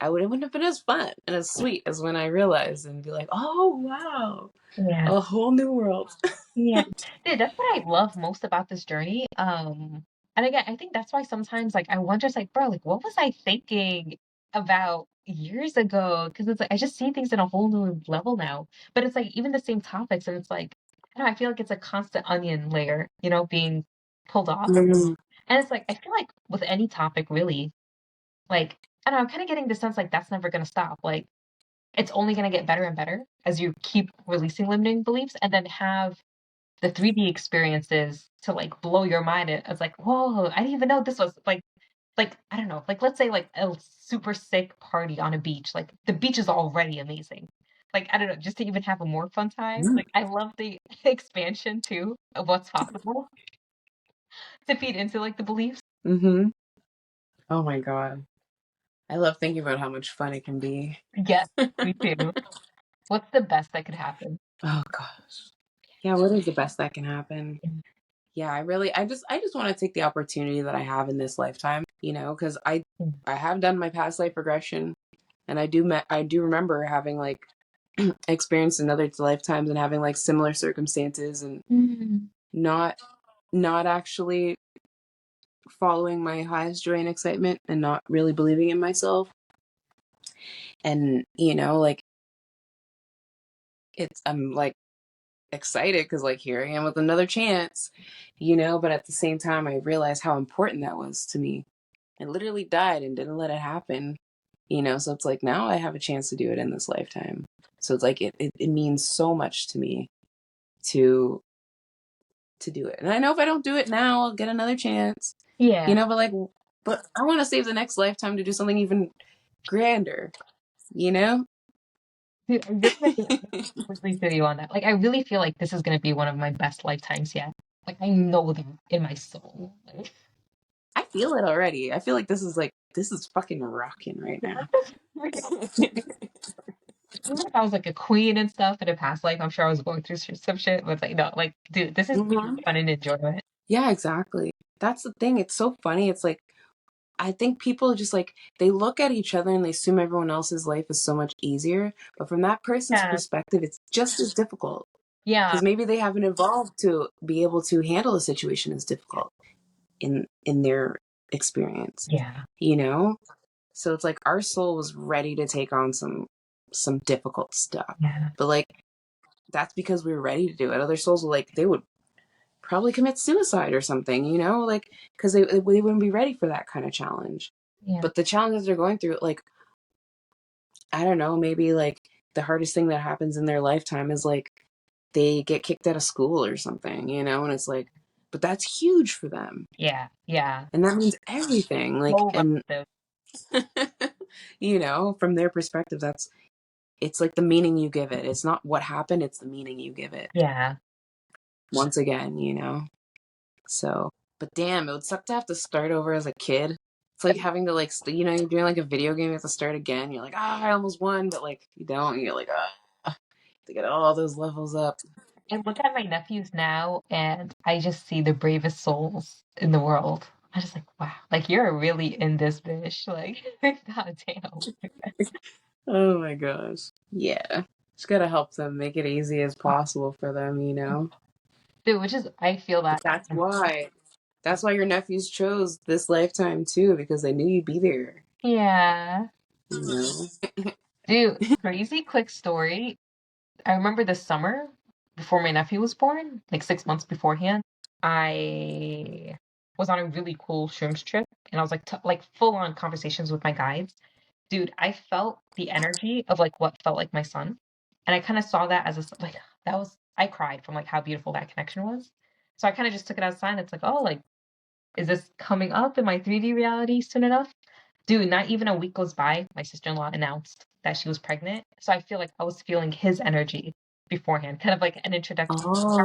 it wouldn't have been as fun and as sweet as when I realized and be like, oh wow, Yeah. a whole new world. Yeah. Dude, that's what I love most about this journey. And again, I think that's why sometimes like I wonder, it's like, bro, like what was I thinking about years ago? Because it's like I just see things in a whole new level now. But it's like even the same topics, and it's like, I don't know, I feel like it's a constant onion layer, being pulled off. Mhm. And it's like I feel like with any topic really, like I don't know, I'm kind of getting the sense like that's never gonna stop. Like it's only going to get better and better as you keep releasing limiting beliefs, and then have the 3D experiences to like blow your mind. It's like, whoa, I didn't even know this was like I don't know, like let's say like a super sick party on a beach. Like the beach is already amazing. Like I don't know, just to even have a more fun time. Like I love the expansion too of what's possible to feed into like the beliefs. Mm-hmm. Oh my God. I love thinking about how much fun it can be. Yes, me too. What's the best that could happen? Oh gosh. Yeah, what is the best that can happen? Yeah, I just want to take the opportunity that I have in this lifetime, because I have done my past life regression, and I do remember having like experienced in other lifetimes and having like similar circumstances, and Mm. not not actually following my highest joy and excitement, and not really believing in myself. And like I'm like excited because like here I am with another chance, but at the same time I realized how important that was to me. I literally died and didn't let it happen, so it's like now I have a chance to do it in this lifetime. So it's like it means so much to me to do it. And I know if I don't do it now, I'll get another chance, Yeah. but I want to save the next lifetime to do something even grander, you know? Dude, I completely feel you on that. Like, I really feel like this is gonna be one of my best lifetimes yet. Like, I know that in my soul. Like, I feel it already. I feel like this is fucking rocking right now. even if I was like a queen and stuff in a past life, I'm sure I was going through some shit. But it's like, no, like, dude, this is pure Mhm. fun and enjoyment. Yeah, exactly. That's the thing. It's so funny. It's like I think people just like they look at each other and they assume everyone else's life is so much easier, but from that person's Yeah. perspective, it's just as difficult Yeah. because maybe they haven't evolved to be able to handle a situation as difficult in their experience, Yeah. you know? So it's like our soul was ready to take on some difficult stuff. Yeah. But like that's because we were ready to do it. Other souls were like they would probably commit suicide or something, like because they wouldn't be ready for that kind of challenge. Yeah. But the challenges they're going through, like I don't know, maybe like the hardest thing that happens in their lifetime is like they get kicked out of school or something, and it's like, but that's huge for them, Yeah. Yeah. and that means everything. Like, So and relative. from their perspective, it's like the meaning you give it. It's not what happened; it's the meaning you give it. Yeah. Once again, So, but damn, it would suck to have to start over as a kid. It's like having to like, you're doing like a video game, you have to start again. You're like, I almost won, but like you don't. You're like, to get all those levels up. I look at my nephews now and I just see the bravest souls in the world. I just like, wow, like you're really in this bitch. Like, god damn. Oh my gosh. Yeah. Just gotta help them, make it easy as possible for them. Dude, which is, I feel But that. that's why. That's why your nephews chose this lifetime too, because they knew you'd be there. Yeah. You know? Dude, crazy quick story. I remember this summer before my nephew was born, like 6 months beforehand, I was on a really cool shrooms trip and I was like, like full on conversations with my guides. Dude, I felt the energy of like what felt like my son. And I kind of saw that as like, that was, I cried from like how beautiful that connection was. So I kind of just took it as a sign. It's like, oh, like, is this coming up in my 3D reality soon enough? Dude, not even a week goes by, my sister-in-law announced that she was pregnant. So I feel like I was feeling his energy beforehand, kind of like an introduction, Oh.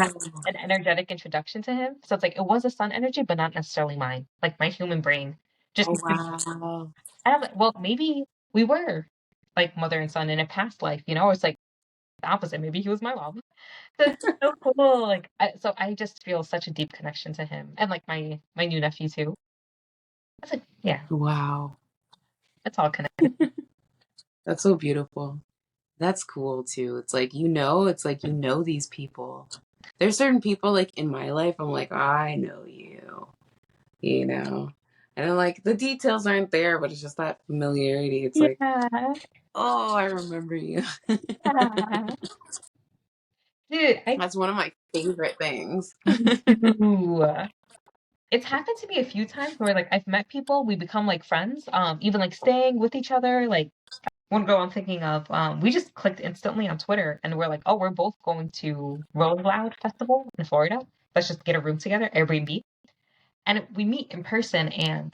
an energetic introduction to him. So it's like it was a sun energy, but not necessarily mine. Like my human brain just Oh and wow. I was like, well, maybe we were like mother and son in a past life, Or it's like the opposite. Maybe he was my mom. So it's so cool. Like, so I just feel such a deep connection to him, and like my new nephew too. It's like, yeah, Wow. it's all connected. That's so beautiful. That's cool too. It's like these people. There's certain people like in my life I'm like, I know you, you know. And then like the details aren't there, but it's just that familiarity. It's like, Yeah. oh, I remember you. Yeah. Dude, I That's one of my favorite things. me too. It's happened to me a few times where like I've met people, we become like friends, even like staying with each other, like one girl I'm thinking of, we just clicked instantly on Twitter and we're like, oh, we're both going to Rolling Loud Festival in Florida. Let's just get a room together, Airbnb. And we meet in person, and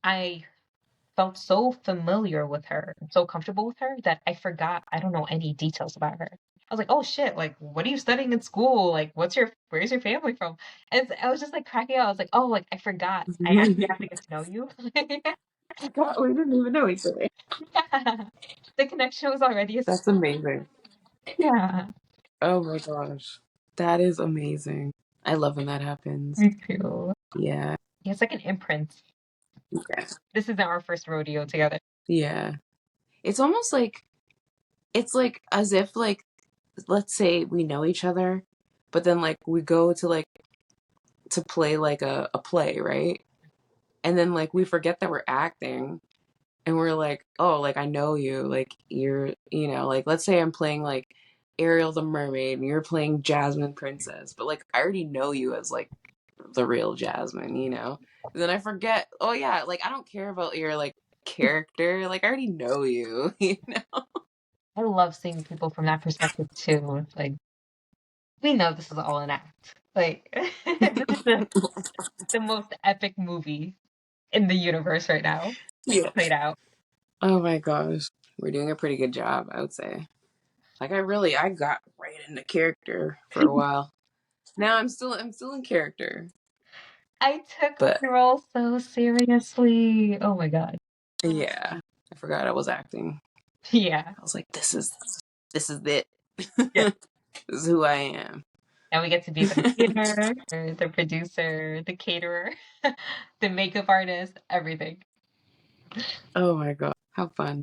I felt so familiar with her, so comfortable with her that I don't know any details about her. I was like, oh shit, like, what are you studying in school? Like, where's your family from? And I was just like cracking out. I was like, oh, like, I forgot. I actually have to get to know you. God, we didn't even know each other. Yeah. The connection was already That's amazing. yeah. Oh my gosh. That is amazing. I love when that happens. Me too. Yeah. Yeah, it's like an imprint. Yeah. This isn't our first rodeo together. Yeah. It's almost like it's like as if like let's say we know each other, but then like we go to like to play like a play, right? And then like we forget that we're acting and we're like, oh, like I know you, like you're, you know, like let's say I'm playing like Ariel the Mermaid and you're playing Jasmine Princess, but like I already know you as like the real Jasmine, you know? And then I forget, oh yeah, like I don't care about your like character, like I already know you, you know? I love seeing people from that perspective too. It's like we know this is all an act. Like this is the most epic movie in the universe right now. Yeah. Played out. Oh my gosh. We're doing a pretty good job, I would say. Like I got right into character for a while. Now I'm still in character. I took But the role so seriously. Oh my god. yeah, I forgot I was acting. Yeah. I was like, this is it. Yeah. This is who I am. Now we get to be the theater, or the producer, the caterer, the makeup artist, everything. Oh my god. How fun.